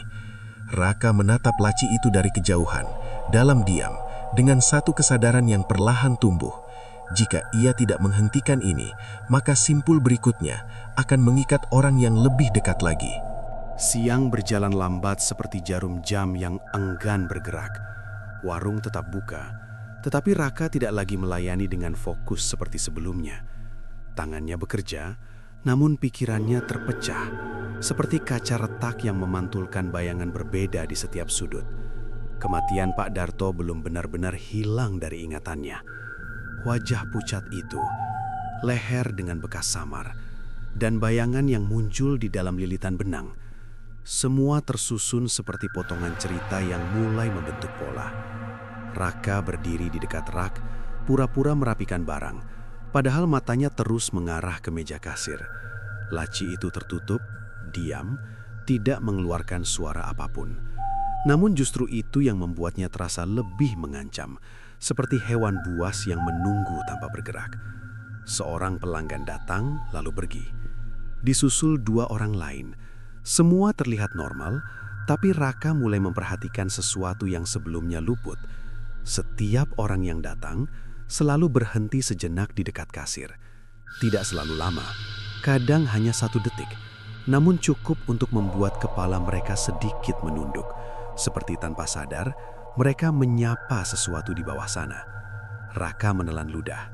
S1: Raka menatap laci itu dari kejauhan, dalam diam, dengan satu kesadaran yang perlahan tumbuh. Jika ia tidak menghentikan ini, maka simpul berikutnya akan mengikat orang yang lebih dekat lagi.
S2: Siang berjalan lambat seperti jarum jam yang enggan bergerak. Warung tetap buka, tetapi Raka tidak lagi melayani dengan fokus seperti sebelumnya. Tangannya bekerja, namun pikirannya terpecah, seperti kaca retak yang memantulkan bayangan berbeda di setiap sudut. Kematian Pak Darto belum benar-benar hilang dari ingatannya. Wajah pucat itu, leher dengan bekas samar, dan bayangan yang muncul di dalam lilitan benang. Semua tersusun seperti potongan cerita yang mulai membentuk pola. Raka berdiri di dekat rak, pura-pura merapikan barang. Padahal matanya terus mengarah ke meja kasir. Laci itu tertutup, diam, tidak mengeluarkan suara apapun. Namun justru itu yang membuatnya terasa lebih mengancam, seperti hewan buas yang menunggu tanpa bergerak. Seorang pelanggan datang, lalu pergi. Disusul dua orang lain. Semua terlihat normal, tapi Raka mulai memperhatikan sesuatu yang sebelumnya luput. Setiap orang yang datang selalu berhenti sejenak di dekat kasir. Tidak selalu lama, kadang hanya 1 detik, namun cukup untuk membuat kepala mereka sedikit menunduk. Seperti tanpa sadar, mereka menyapa sesuatu di bawah sana. Raka menelan ludah.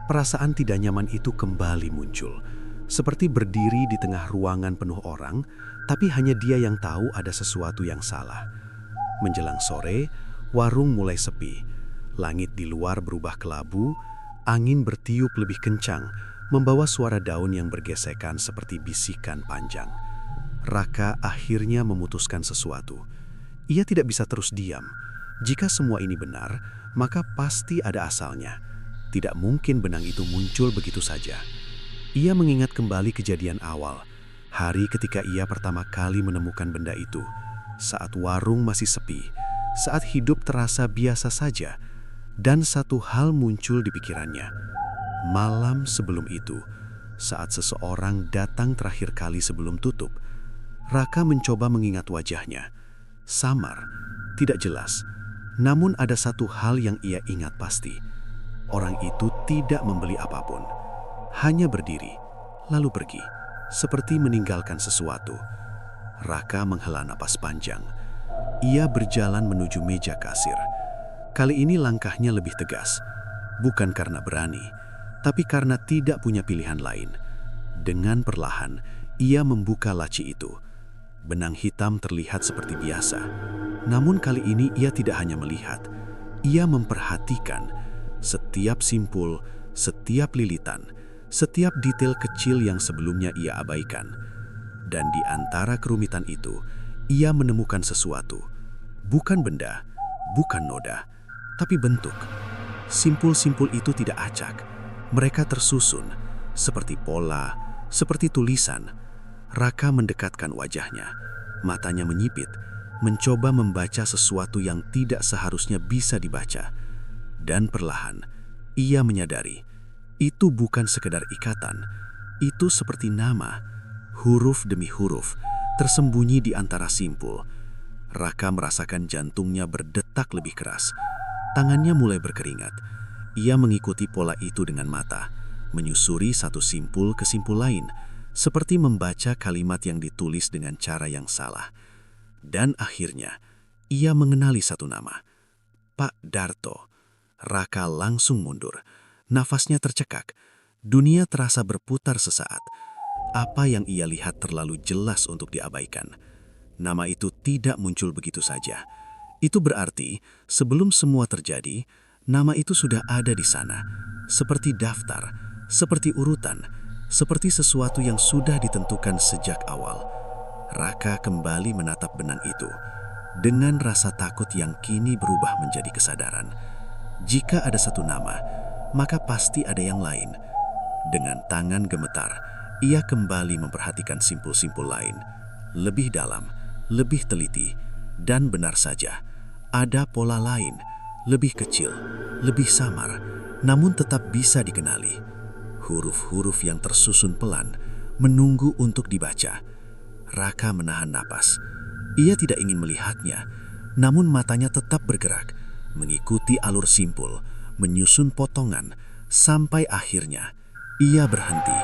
S2: Perasaan tidak nyaman itu kembali muncul, seperti berdiri di tengah ruangan penuh orang, tapi hanya dia yang tahu ada sesuatu yang salah. Menjelang sore, warung mulai sepi. Langit di luar berubah kelabu, angin bertiup lebih kencang, membawa suara daun yang bergesekan seperti bisikan panjang. Raka akhirnya memutuskan sesuatu. Ia tidak bisa terus diam. Jika semua ini benar, maka pasti ada asalnya. Tidak mungkin benang itu muncul begitu saja. Ia mengingat kembali kejadian awal, hari ketika ia pertama kali menemukan benda itu, saat warung masih sepi, saat hidup terasa biasa saja. Dan satu hal muncul di pikirannya. Malam sebelum itu,
S3: Saat seseorang datang terakhir kali sebelum tutup, Raka mencoba mengingat wajahnya. Samar, tidak jelas. Namun ada satu hal yang ia ingat pasti. Orang itu tidak membeli apapun. Hanya berdiri, lalu pergi, seperti meninggalkan sesuatu. Raka menghela napas panjang. Ia berjalan menuju meja kasir. Kali ini langkahnya lebih tegas. Bukan karena berani, tapi karena tidak punya pilihan lain. Dengan perlahan, ia membuka laci itu. Benang hitam terlihat seperti biasa. Namun kali ini ia tidak hanya melihat. Ia memperhatikan setiap simpul, setiap lilitan, setiap detail kecil yang sebelumnya ia abaikan. Dan di antara kerumitan itu, ia menemukan sesuatu. Bukan benda, bukan noda, tapi bentuk. Simpul-simpul itu tidak acak. Mereka tersusun, seperti pola, seperti tulisan. Raka mendekatkan wajahnya. Matanya menyipit, mencoba membaca sesuatu yang tidak seharusnya bisa dibaca. Dan perlahan, ia menyadari, itu bukan sekedar ikatan. Itu seperti nama, huruf demi huruf, tersembunyi di antara simpul. Raka merasakan jantungnya berdetak lebih keras. Tangannya mulai berkeringat. Ia mengikuti pola itu dengan mata, menyusuri satu simpul ke simpul lain, seperti membaca kalimat yang ditulis dengan cara yang salah. Dan akhirnya, ia mengenali satu nama. Pak Darto. Raka langsung mundur. Nafasnya tercekak. Dunia terasa berputar sesaat. Apa yang ia lihat terlalu jelas untuk diabaikan. Nama itu tidak muncul begitu saja. Itu berarti, sebelum semua terjadi, nama itu sudah ada di sana. Seperti daftar, seperti urutan, seperti sesuatu yang sudah ditentukan sejak awal. Raka kembali menatap benang itu, dengan rasa takut yang kini berubah menjadi kesadaran. Jika ada satu nama, maka pasti ada yang lain. Dengan tangan gemetar, ia kembali memperhatikan simpul-simpul lain. Lebih dalam, lebih teliti, dan benar saja, ada pola lain, lebih kecil, lebih samar, namun tetap bisa dikenali. Huruf-huruf yang tersusun pelan, menunggu untuk dibaca. Raka menahan napas. Ia tidak ingin melihatnya, namun matanya tetap bergerak, mengikuti alur simpul, menyusun potongan, sampai akhirnya ia berhenti.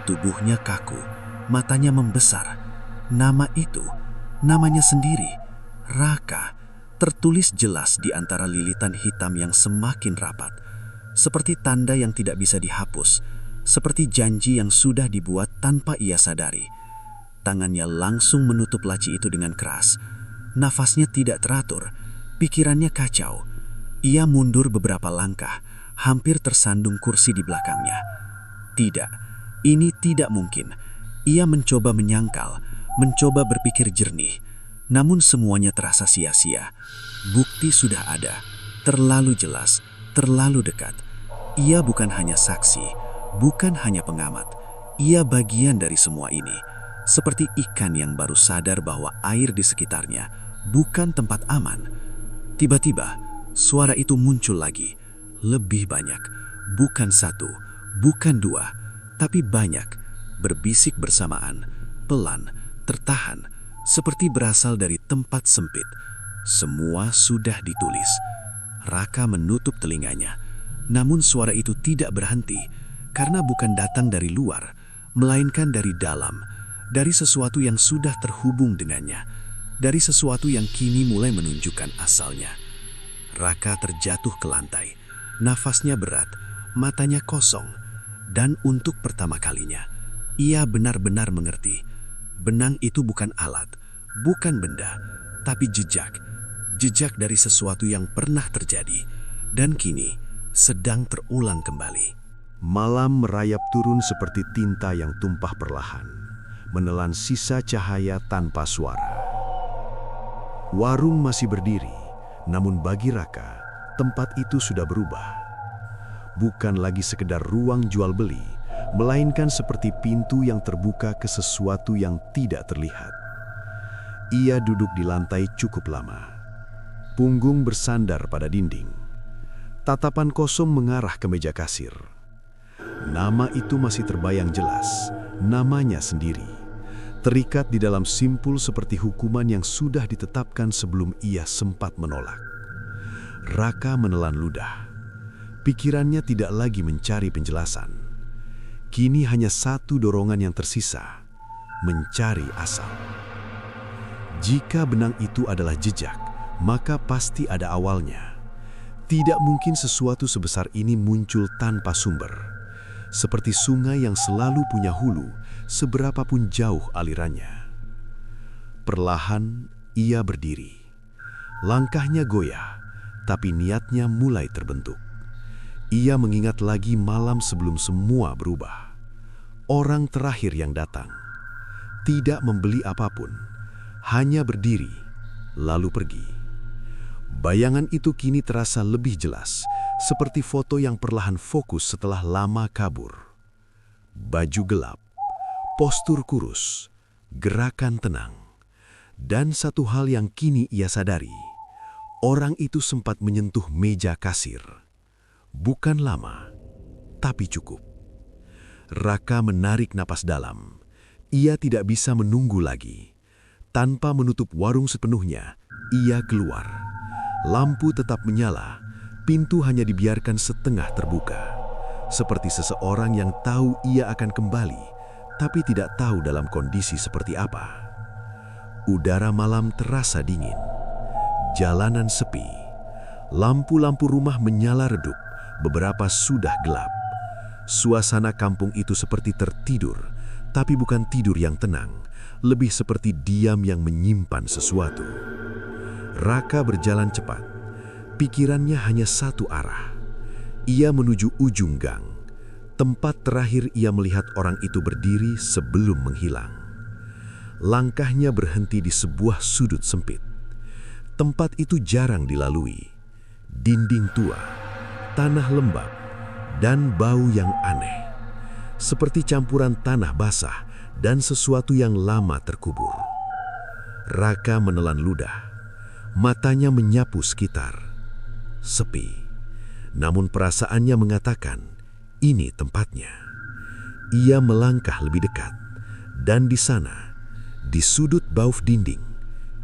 S3: Tubuhnya kaku, matanya membesar. Nama itu, namanya sendiri, Raka, tertulis jelas di antara lilitan hitam yang semakin rapat. Seperti tanda yang tidak bisa dihapus, seperti janji yang sudah dibuat tanpa ia sadari. Tangannya langsung menutup laci itu dengan keras. Nafasnya tidak teratur, pikirannya kacau. Ia mundur beberapa langkah, hampir tersandung kursi di belakangnya. Tidak, ini tidak mungkin. Ia mencoba menyangkal, mencoba berpikir jernih. Namun semuanya terasa sia-sia. Bukti sudah ada, terlalu jelas, terlalu dekat. Ia bukan hanya saksi, bukan hanya pengamat. Ia bagian dari semua ini. Seperti ikan yang baru sadar bahwa air di sekitarnya bukan tempat aman. Tiba-tiba, suara itu muncul lagi. Lebih banyak, bukan satu, bukan dua, tapi banyak. Berbisik bersamaan, pelan, tertahan, seperti berasal dari tempat sempit. Semua sudah ditulis. Raka menutup telinganya. Namun suara itu tidak berhenti, karena bukan datang dari luar, melainkan dari dalam. Dari sesuatu yang sudah terhubung dengannya, dari sesuatu yang kini mulai menunjukkan asalnya. Raka terjatuh ke lantai, nafasnya berat, matanya kosong, dan untuk pertama kalinya, ia benar-benar mengerti. Benang itu bukan alat, bukan benda, tapi jejak. Jejak dari sesuatu yang pernah terjadi, dan kini sedang terulang kembali.
S1: Malam merayap turun seperti tinta yang tumpah perlahan, menelan sisa cahaya tanpa suara. Warung masih berdiri, namun bagi Raka, tempat itu sudah berubah. Bukan lagi sekedar ruang jual beli, melainkan seperti pintu yang terbuka ke sesuatu yang tidak terlihat. Ia duduk di lantai cukup lama. Punggung bersandar pada dinding. Tatapan kosong mengarah ke meja kasir. Nama itu masih terbayang jelas, namanya sendiri. Terikat di dalam simpul seperti hukuman yang sudah ditetapkan sebelum ia sempat menolak. Raka menelan ludah. Pikirannya tidak lagi mencari penjelasan. Kini hanya satu dorongan yang tersisa, mencari asal. Jika benang itu adalah jejak, maka pasti ada awalnya. Tidak mungkin sesuatu sebesar ini muncul tanpa sumber. Seperti sungai yang selalu punya hulu, seberapapun jauh alirannya. Perlahan ia berdiri. Langkahnya goyah, tapi niatnya mulai terbentuk. Ia mengingat lagi malam sebelum semua berubah. Orang terakhir yang datang. Tidak membeli apapun, hanya berdiri, lalu pergi. Bayangan itu kini terasa lebih jelas, seperti foto yang perlahan fokus setelah lama kabur. Baju gelap, postur kurus, gerakan tenang. Dan satu hal yang kini ia sadari, orang itu sempat menyentuh meja kasir. Bukan lama, tapi cukup. Raka menarik napas dalam. Ia tidak bisa menunggu lagi. Tanpa menutup warung sepenuhnya, ia keluar. Lampu tetap menyala, pintu hanya dibiarkan setengah terbuka. Seperti seseorang yang tahu ia akan kembali, tapi tidak tahu dalam kondisi seperti apa. Udara malam terasa dingin. Jalanan sepi. Lampu-lampu rumah menyala redup, beberapa sudah gelap. Suasana kampung itu seperti tertidur, tapi bukan tidur yang tenang, lebih seperti diam yang menyimpan sesuatu. Raka berjalan cepat. Pikirannya hanya satu arah. Ia menuju ujung gang. Tempat terakhir ia melihat orang itu berdiri sebelum menghilang. Langkahnya berhenti di sebuah sudut sempit. Tempat itu jarang dilalui. Dinding tua, tanah lembab, dan bau yang aneh. Seperti campuran tanah basah dan sesuatu yang lama terkubur. Raka menelan ludah. Matanya menyapu sekitar. Sepi. Namun perasaannya mengatakan, ini tempatnya. Ia melangkah lebih dekat. Dan di sana, di sudut bauf dinding,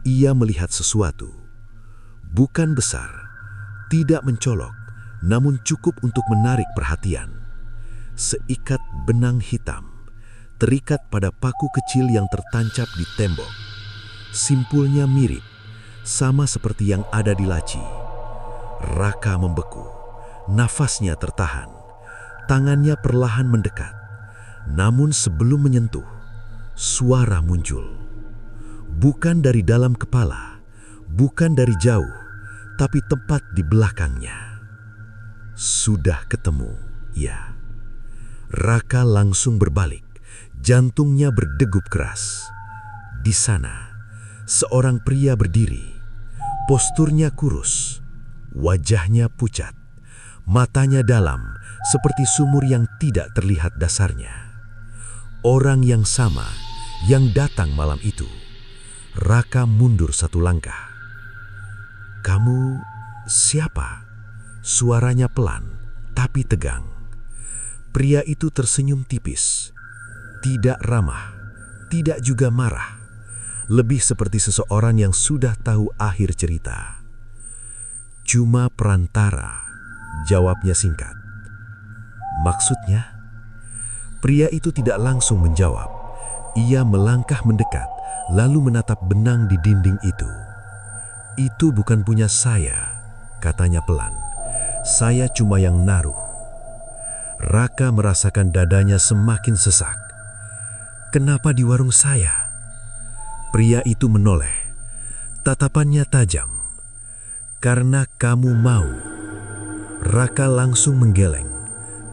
S1: ia melihat sesuatu. Bukan besar, tidak mencolok, namun cukup untuk menarik perhatian. Seikat benang hitam, terikat pada paku kecil yang tertancap di tembok. Simpulnya mirip, sama seperti yang ada di laci. Raka membeku, nafasnya tertahan. Tangannya perlahan mendekat. Namun sebelum menyentuh, suara muncul. Bukan dari dalam kepala, bukan dari jauh, tapi tepat di belakangnya. Sudah ketemu, ya. Raka langsung berbalik, jantungnya berdegup keras. Di sana, seorang pria berdiri, posturnya kurus, wajahnya pucat, matanya dalam seperti sumur yang tidak terlihat dasarnya. Orang yang sama yang datang malam itu. Raka mundur satu langkah. "Kamu siapa?" Suaranya pelan, tapi tegang. Pria itu tersenyum tipis. Tidak ramah, tidak juga marah. Lebih seperti seseorang yang sudah tahu akhir cerita. "Cuma perantara," jawabnya singkat. "Maksudnya?" Pria itu tidak langsung menjawab. Ia melangkah mendekat, lalu menatap benang di dinding itu. "Itu bukan punya saya," katanya pelan. "Saya cuma yang naruh." Raka merasakan dadanya semakin sesak. "Kenapa di warung saya?" Pria itu menoleh. Tatapannya tajam. "Karena kamu mau." Raka langsung menggeleng.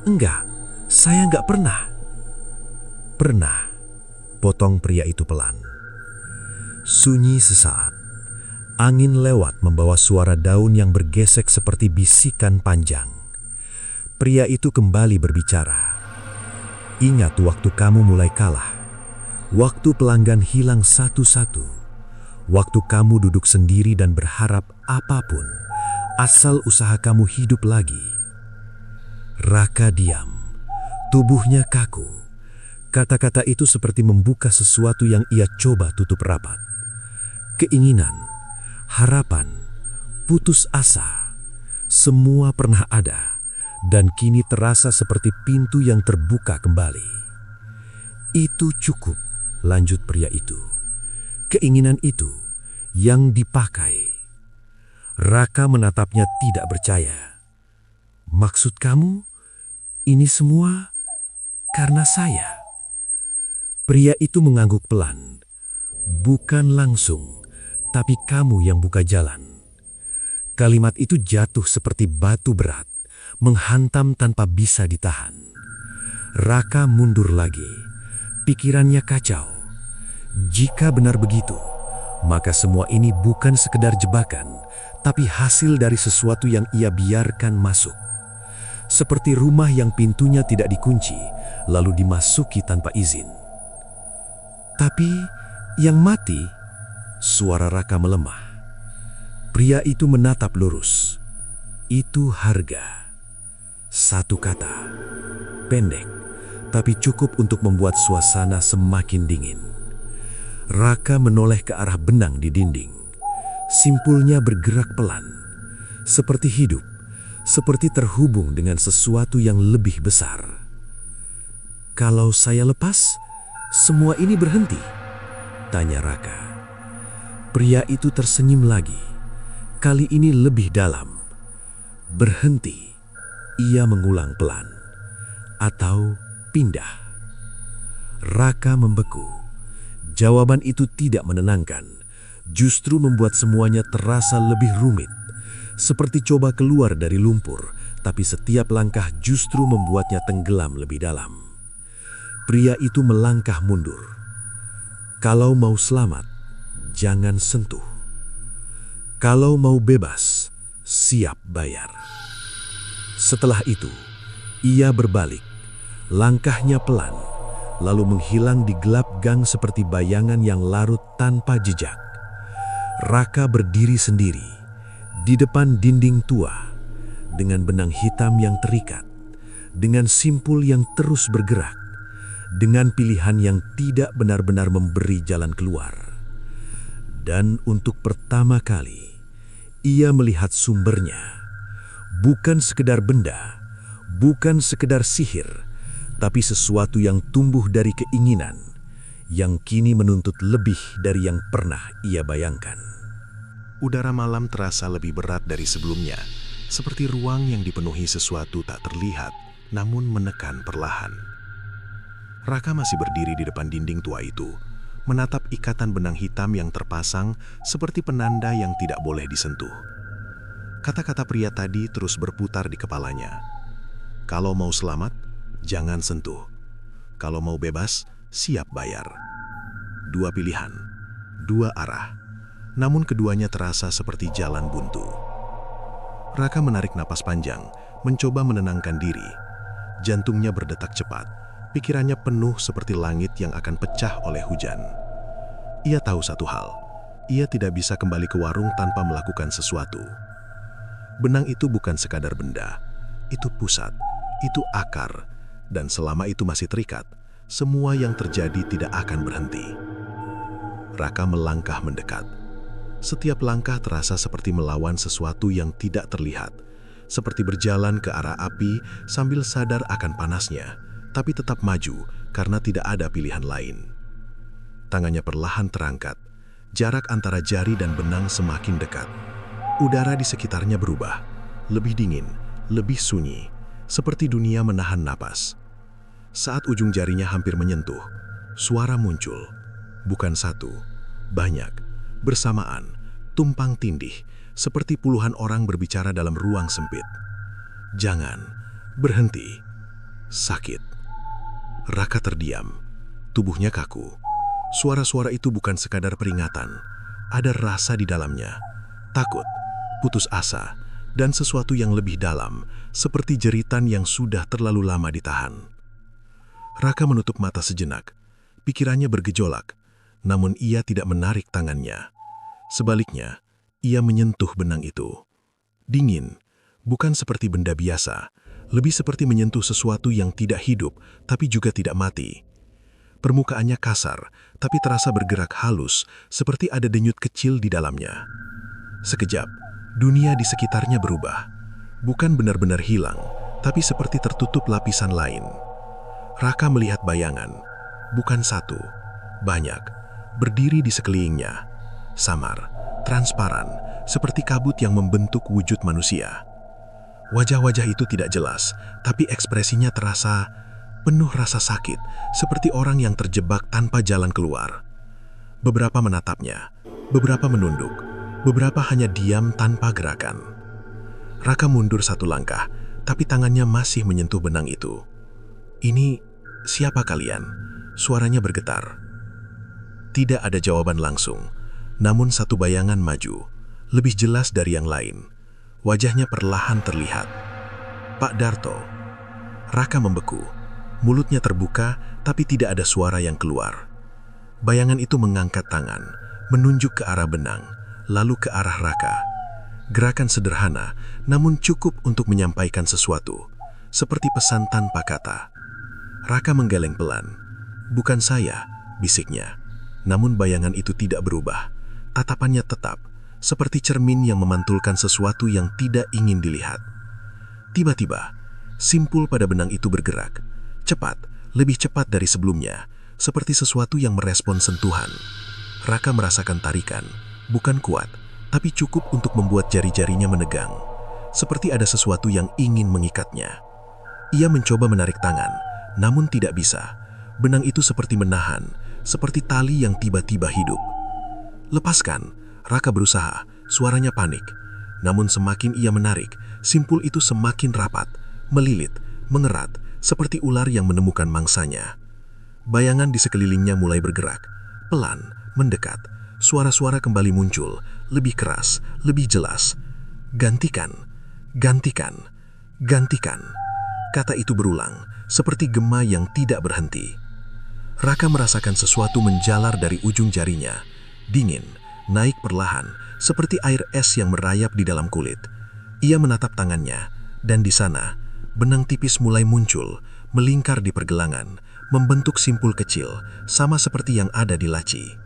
S1: "Enggak, saya enggak pernah." "Pernah," potong pria itu pelan. Sunyi sesaat. Angin lewat membawa suara daun yang bergesek seperti bisikan panjang. Pria itu kembali berbicara. "Ingat waktu kamu mulai kalah. Waktu pelanggan hilang satu-satu. Waktu kamu duduk sendiri dan berharap apapun, asal usaha kamu hidup lagi." Raka diam.
S4: Tubuhnya kaku. Kata-kata itu seperti membuka sesuatu yang ia coba tutup rapat. Keinginan, harapan, putus asa, semua pernah ada dan kini terasa seperti pintu yang terbuka kembali. Itu cukup, lanjut pria itu. Keinginan itu yang dipakai. Raka menatapnya tidak percaya. Maksud kamu, ini semua karena saya? Pria itu mengangguk pelan. Bukan langsung, tapi kamu yang buka jalan. Kalimat itu jatuh seperti batu berat, menghantam tanpa bisa ditahan. Raka mundur lagi. Pikirannya kacau. Jika benar begitu, maka semua ini bukan sekedar jebakan, tapi hasil dari sesuatu yang ia biarkan masuk. Seperti rumah yang pintunya tidak dikunci, lalu dimasuki tanpa izin. Tapi yang mati, suara Raka melemah. Pria itu menatap lurus. Itu harga. Satu kata, pendek, tapi cukup untuk membuat suasana semakin dingin. Raka menoleh ke arah benang di dinding. Simpulnya bergerak pelan, seperti hidup, seperti terhubung dengan sesuatu yang lebih besar. Kalau saya lepas, semua ini berhenti? Tanya Raka. Pria itu tersenyum lagi, kali ini lebih dalam. Berhenti, ia mengulang pelan. Atau pindah. Raka membeku. Jawaban itu tidak menenangkan, justru membuat semuanya terasa lebih rumit. Seperti coba keluar dari lumpur, tapi setiap langkah justru membuatnya tenggelam lebih dalam. Pria itu melangkah mundur. Kalau mau selamat, jangan sentuh. Kalau mau bebas, siap bayar. Setelah itu, ia berbalik. Langkahnya pelan, lalu menghilang di gelap gang seperti bayangan yang larut tanpa jejak. Raka berdiri sendiri di depan dinding tua, dengan benang hitam yang terikat, dengan simpul yang terus bergerak, dengan pilihan yang tidak benar-benar memberi jalan keluar. Dan untuk pertama kali, ia melihat sumbernya. Bukan sekedar benda, bukan sekedar sihir, tapi sesuatu yang tumbuh dari keinginan, yang kini menuntut lebih dari yang pernah ia bayangkan.
S3: Udara malam terasa lebih berat dari sebelumnya, seperti ruang yang dipenuhi sesuatu tak terlihat, namun menekan perlahan. Raka masih berdiri di depan dinding tua itu, menatap ikatan benang hitam yang terpasang seperti penanda yang tidak boleh disentuh. Kata-kata pria tadi terus berputar di kepalanya. Kalau mau selamat, jangan sentuh. Kalau mau bebas, siap bayar. Dua pilihan, dua arah. Namun keduanya terasa seperti jalan buntu. Raka menarik napas panjang, mencoba menenangkan diri. Jantungnya berdetak cepat. Pikirannya penuh seperti langit yang akan pecah oleh hujan. Ia tahu satu hal, ia tidak bisa kembali ke warung tanpa melakukan sesuatu. Benang itu bukan sekadar benda, itu pusat, itu akar, dan selama itu masih terikat, semua yang terjadi tidak akan berhenti. Raka melangkah mendekat. Setiap langkah terasa seperti melawan sesuatu yang tidak terlihat, seperti berjalan ke arah api sambil sadar akan panasnya, tapi tetap maju karena tidak ada pilihan lain. Tangannya perlahan terangkat, jarak antara jari dan benang semakin dekat. Udara di sekitarnya berubah, lebih dingin, lebih sunyi, seperti dunia menahan napas. Saat ujung jarinya hampir menyentuh, suara muncul. Bukan satu, banyak, bersamaan, tumpang tindih, seperti puluhan orang berbicara dalam ruang sempit. Jangan, berhenti, sakit. Raka terdiam, tubuhnya kaku. Suara-suara itu bukan sekadar peringatan, ada rasa di dalamnya, takut, putus asa, dan sesuatu yang lebih dalam, seperti jeritan yang sudah terlalu lama ditahan. Raka menutup mata sejenak, pikirannya bergejolak, namun ia tidak menarik tangannya. Sebaliknya, ia menyentuh benang itu. Dingin, bukan seperti benda biasa,
S2: lebih seperti menyentuh sesuatu yang tidak hidup tapi juga tidak mati. Permukaannya kasar, tapi terasa bergerak halus, seperti ada denyut kecil di dalamnya. Sekejap, dunia di sekitarnya berubah. Bukan benar-benar hilang, tapi seperti tertutup lapisan lain. Raka melihat bayangan, bukan satu, banyak, berdiri di sekelilingnya. Samar, transparan, seperti kabut yang membentuk wujud manusia. Wajah-wajah itu tidak jelas, tapi ekspresinya terasa penuh rasa sakit, seperti orang yang terjebak tanpa jalan keluar. Beberapa menatapnya, beberapa menunduk, beberapa hanya diam tanpa gerakan. Raka mundur satu langkah, tapi tangannya masih menyentuh benang itu. "Ini siapa kalian?" Suaranya bergetar. Tidak ada jawaban langsung, namun satu bayangan maju, lebih jelas dari yang lain. Wajahnya perlahan terlihat. Pak Darto. Raka membeku. Mulutnya terbuka, tapi tidak ada suara yang keluar. Bayangan itu mengangkat tangan, menunjuk ke arah benang, lalu ke arah Raka. Gerakan sederhana, namun cukup untuk menyampaikan sesuatu, seperti pesan tanpa kata. Raka menggeleng pelan. "Bukan saya," bisiknya. Namun bayangan itu tidak berubah. Tatapannya tetap, seperti cermin yang memantulkan sesuatu yang tidak ingin dilihat. Tiba-tiba, simpul pada benang itu bergerak. Cepat, lebih cepat dari sebelumnya, seperti sesuatu yang merespon sentuhan. Raka merasakan tarikan, bukan kuat, tapi cukup untuk membuat jari-jarinya menegang. Seperti ada sesuatu yang ingin mengikatnya. Ia mencoba menarik tangan, namun tidak bisa. Benang itu seperti menahan, seperti tali yang tiba-tiba hidup. "Lepaskan!" Raka berusaha, suaranya panik. Namun semakin ia menarik, simpul itu semakin rapat, melilit, mengerat, seperti ular yang menemukan mangsanya. Bayangan di sekelilingnya mulai bergerak, pelan, mendekat. Suara-suara kembali muncul, lebih keras, lebih jelas. "Gantikan, gantikan, gantikan." Kata itu berulang, seperti gema yang tidak berhenti. Raka merasakan sesuatu menjalar dari ujung jarinya, dingin, naik perlahan, seperti air es yang merayap di dalam kulit. Ia menatap tangannya, dan di sana, benang tipis mulai muncul, melingkar di pergelangan, membentuk simpul kecil, sama seperti yang ada di laci.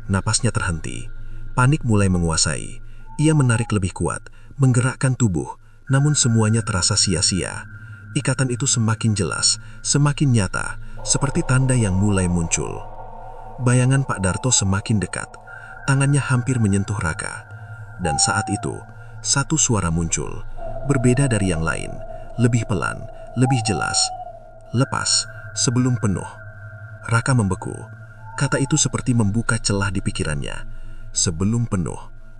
S2: Napasnya terhenti, panik mulai menguasai. Ia menarik lebih kuat, menggerakkan tubuh, namun semuanya terasa sia-sia. Ikatan itu semakin jelas, semakin nyata, seperti tanda yang mulai muncul. Bayangan Pak Darto semakin dekat. Tangannya hampir menyentuh Raka. Dan saat itu, satu suara muncul, berbeda dari yang lain, lebih pelan, lebih jelas. "Lepas, sebelum penuh." Raka membeku. Kata itu seperti membuka celah di pikirannya. Sebelum penuh,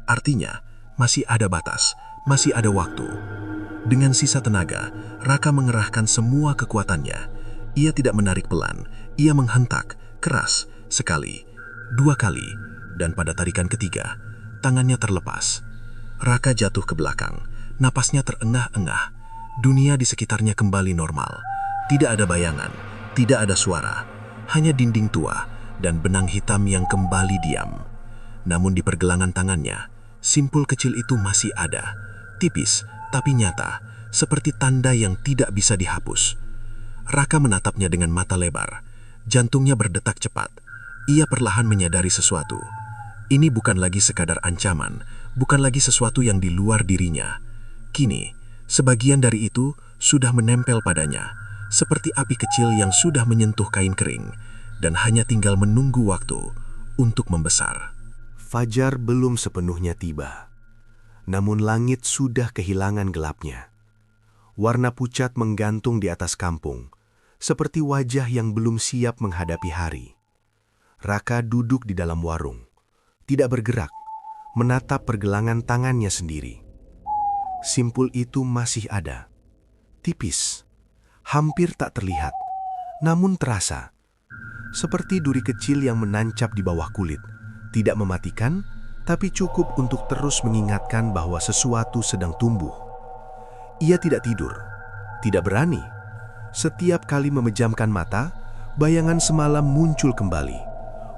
S2: artinya masih ada batas, masih ada waktu. Dengan sisa tenaga, Raka mengerahkan semua kekuatannya. Ia tidak menarik pelan, ia menghentak, keras, sekali, dua kali, dan pada tarikan ketiga, tangannya terlepas. Raka jatuh ke belakang, napasnya terengah-engah. Dunia di sekitarnya kembali normal. Tidak ada bayangan, tidak ada suara, hanya dinding tua dan benang hitam yang kembali diam. Namun di pergelangan tangannya, simpul kecil itu masih ada, tipis tapi nyata, seperti tanda yang tidak bisa dihapus. Raka menatapnya dengan mata lebar, jantungnya berdetak cepat. Ia perlahan menyadari sesuatu. Ini bukan lagi sekadar ancaman, bukan lagi sesuatu yang di luar dirinya. Kini, sebagian dari itu sudah menempel padanya, seperti api kecil yang sudah menyentuh kain kering, dan hanya tinggal menunggu waktu untuk membesar.
S3: Fajar belum sepenuhnya tiba, namun langit sudah kehilangan gelapnya. Warna pucat menggantung di atas kampung, seperti wajah yang belum siap menghadapi hari. Raka duduk di dalam warung, tidak bergerak, menatap pergelangan tangannya sendiri. Simpul itu masih ada, tipis, hampir tak terlihat, namun terasa. Seperti duri kecil yang menancap di bawah kulit, tidak mematikan, tapi cukup untuk terus mengingatkan bahwa sesuatu sedang tumbuh. Ia tidak tidur, tidak berani. Setiap kali memejamkan mata, bayangan semalam muncul kembali.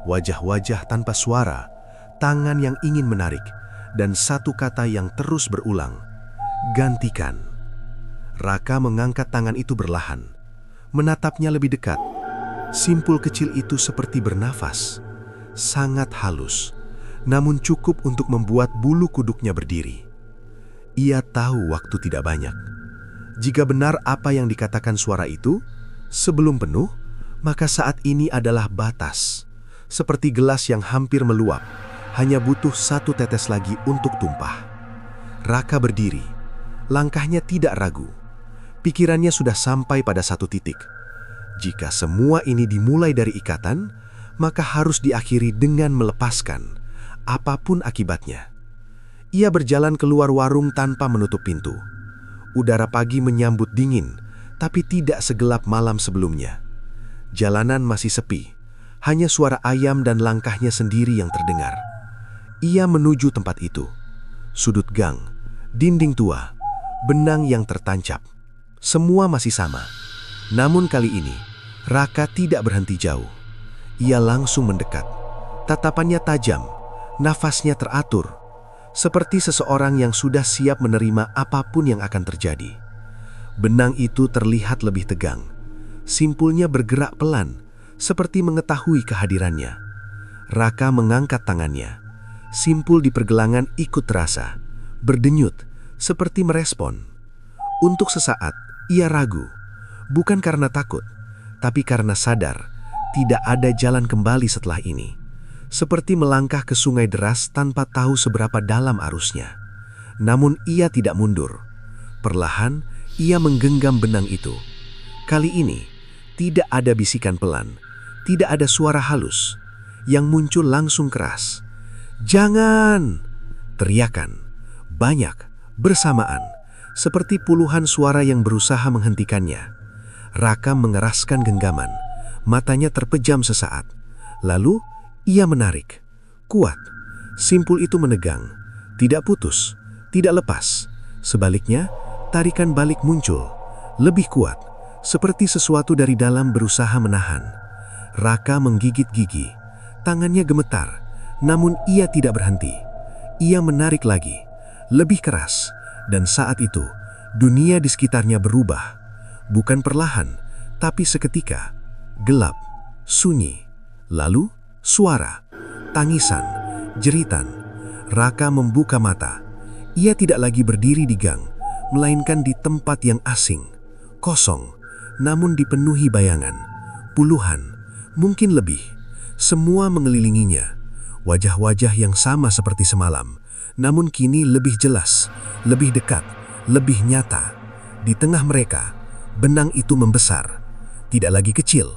S3: Wajah-wajah tanpa suara, tangan yang ingin menarik, dan satu kata yang terus berulang, gantikan. Raka mengangkat tangan itu berlahan, menatapnya lebih dekat. Simpul kecil itu seperti bernafas, sangat halus, namun cukup untuk membuat bulu kuduknya berdiri. Ia tahu waktu tidak banyak. Jika benar apa yang dikatakan suara itu, sebelum penuh, maka saat ini adalah batas. Seperti gelas yang hampir meluap, hanya butuh satu tetes lagi untuk tumpah. Raka berdiri, langkahnya tidak ragu. Pikirannya sudah sampai pada satu titik. Jika semua ini dimulai dari ikatan, maka harus diakhiri dengan melepaskan, apapun akibatnya. Ia berjalan keluar warung tanpa menutup pintu. Udara pagi menyambut dingin, tapi tidak segelap malam sebelumnya. Jalanan masih sepi, hanya suara ayam dan langkahnya sendiri yang terdengar. Ia menuju tempat itu. Sudut gang, dinding tua, benang yang tertancap. Semua masih sama. Namun kali ini, Raka tidak berhenti jauh. Ia langsung mendekat. Tatapannya tajam, nafasnya teratur. Seperti seseorang yang sudah siap menerima apapun yang akan terjadi. Benang itu terlihat lebih tegang. Simpulnya bergerak pelan, seperti mengetahui kehadirannya. Raka mengangkat tangannya. Simpul di pergelangan ikut terasa, berdenyut, seperti merespon. Untuk sesaat, ia ragu. Bukan karena takut, tapi karena sadar tidak ada jalan kembali setelah ini. Seperti melangkah ke sungai deras tanpa tahu seberapa dalam arusnya. Namun ia tidak mundur. Perlahan, ia menggenggam benang itu. Kali ini, tidak ada bisikan pelan. Tidak ada suara halus, yang muncul langsung keras. "Jangan!" Teriakan, banyak, bersamaan, seperti puluhan suara yang berusaha menghentikannya. Raka mengeraskan genggaman, matanya terpejam sesaat. Lalu, ia menarik. Kuat, simpul itu menegang, tidak putus, tidak lepas. Sebaliknya, tarikan balik muncul, lebih kuat, seperti sesuatu dari dalam berusaha menahan. Raka menggigit gigi, tangannya gemetar, namun ia tidak berhenti. Ia menarik lagi, lebih keras, dan saat itu, dunia di sekitarnya berubah. Bukan perlahan, tapi seketika, gelap, sunyi, lalu suara, tangisan, jeritan. Raka membuka mata. Ia tidak lagi berdiri di gang, melainkan di tempat yang asing, kosong, namun dipenuhi bayangan, puluhan, mungkin lebih, semua mengelilinginya. Wajah-wajah yang sama seperti semalam, namun kini lebih jelas, lebih dekat, lebih nyata. Di tengah mereka, benang itu membesar. Tidak lagi kecil,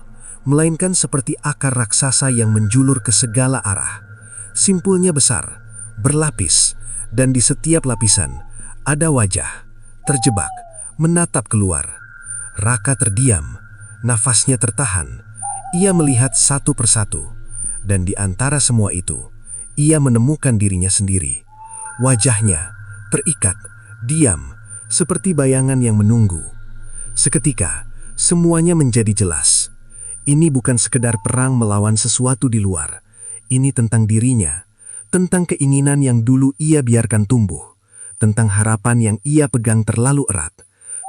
S3: melainkan seperti akar raksasa yang menjulur ke segala arah. Simpulnya besar, berlapis, dan di setiap lapisan ada wajah, terjebak, menatap keluar. Raka terdiam, nafasnya tertahan. Ia melihat satu persatu, dan di antara semua itu, ia menemukan dirinya sendiri. Wajahnya terikat, diam, seperti bayangan yang menunggu. Seketika, semuanya menjadi jelas. Ini bukan sekedar perang melawan sesuatu di luar. Ini tentang dirinya, tentang keinginan yang dulu ia biarkan tumbuh, tentang harapan yang ia pegang terlalu erat,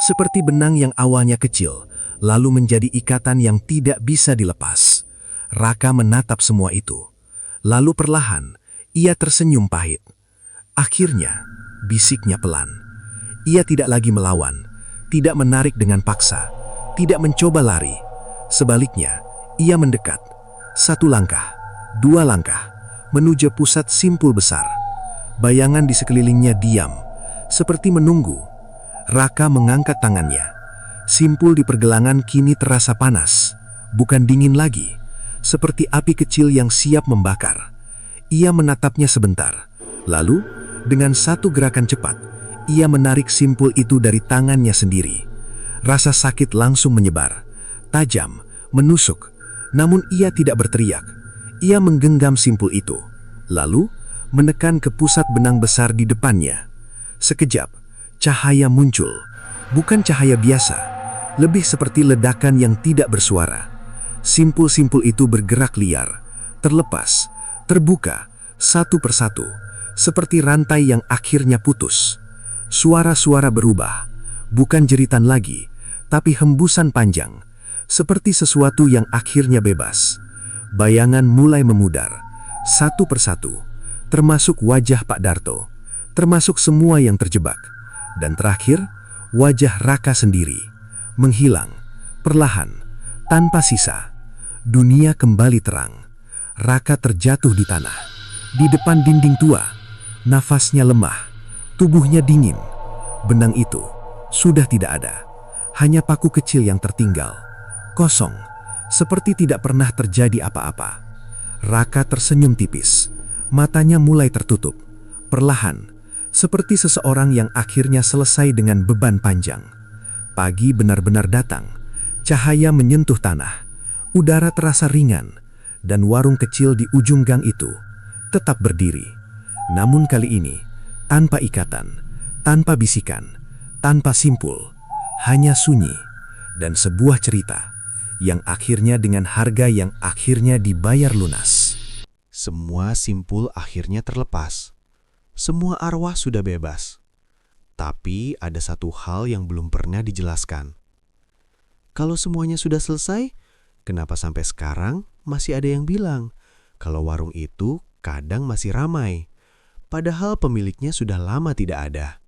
S3: seperti benang yang awalnya kecil, lalu menjadi ikatan yang tidak bisa dilepas. Raka menatap semua itu. Lalu perlahan, ia tersenyum pahit. Akhirnya, bisiknya pelan. Ia tidak lagi melawan, tidak menarik dengan paksa, tidak mencoba lari. Sebaliknya, ia mendekat. Satu langkah, dua langkah, menuju pusat simpul besar. Bayangan di sekelilingnya diam, seperti menunggu. Raka mengangkat tangannya. Simpul di pergelangan kini terasa panas, bukan dingin lagi, seperti api kecil yang siap membakar. Ia menatapnya sebentar, lalu dengan satu gerakan cepat, ia menarik simpul itu dari tangannya sendiri. Rasa sakit langsung menyebar, tajam, menusuk, namun ia tidak berteriak. Ia menggenggam simpul itu, lalu menekan ke pusat benang besar di depannya. Sekejap, cahaya muncul, bukan cahaya biasa, lebih seperti ledakan yang tidak bersuara. Simpul-simpul itu bergerak liar, terlepas, terbuka, satu persatu, seperti rantai yang akhirnya putus. Suara-suara berubah,
S4: Bukan jeritan lagi, tapi hembusan panjang, seperti sesuatu yang akhirnya bebas. Bayangan mulai memudar, satu persatu, termasuk wajah Pak Darto, termasuk semua yang terjebak. Dan terakhir, wajah Raka sendiri, menghilang, perlahan, tanpa sisa. Dunia kembali terang. Raka terjatuh di tanah, di depan dinding tua. Nafasnya lemah, tubuhnya dingin. Benang itu sudah tidak ada. Hanya paku kecil yang tertinggal, kosong, seperti tidak pernah terjadi apa-apa. Raka tersenyum tipis, matanya mulai tertutup, perlahan, seperti seseorang yang akhirnya selesai dengan beban panjang. Pagi benar-benar datang, cahaya menyentuh tanah, udara terasa ringan, dan warung kecil di ujung gang itu tetap berdiri. Namun kali ini, tanpa ikatan, tanpa bisikan, tanpa simpul, hanya sunyi, dan sebuah cerita yang akhirnya dengan harga yang akhirnya dibayar lunas.
S1: Semua simpul akhirnya terlepas. Semua arwah sudah bebas. Tapi ada satu hal yang belum pernah dijelaskan. Kalau semuanya sudah selesai, kenapa sampai sekarang masih ada yang bilang kalau warung itu kadang masih ramai, padahal pemiliknya sudah lama tidak ada?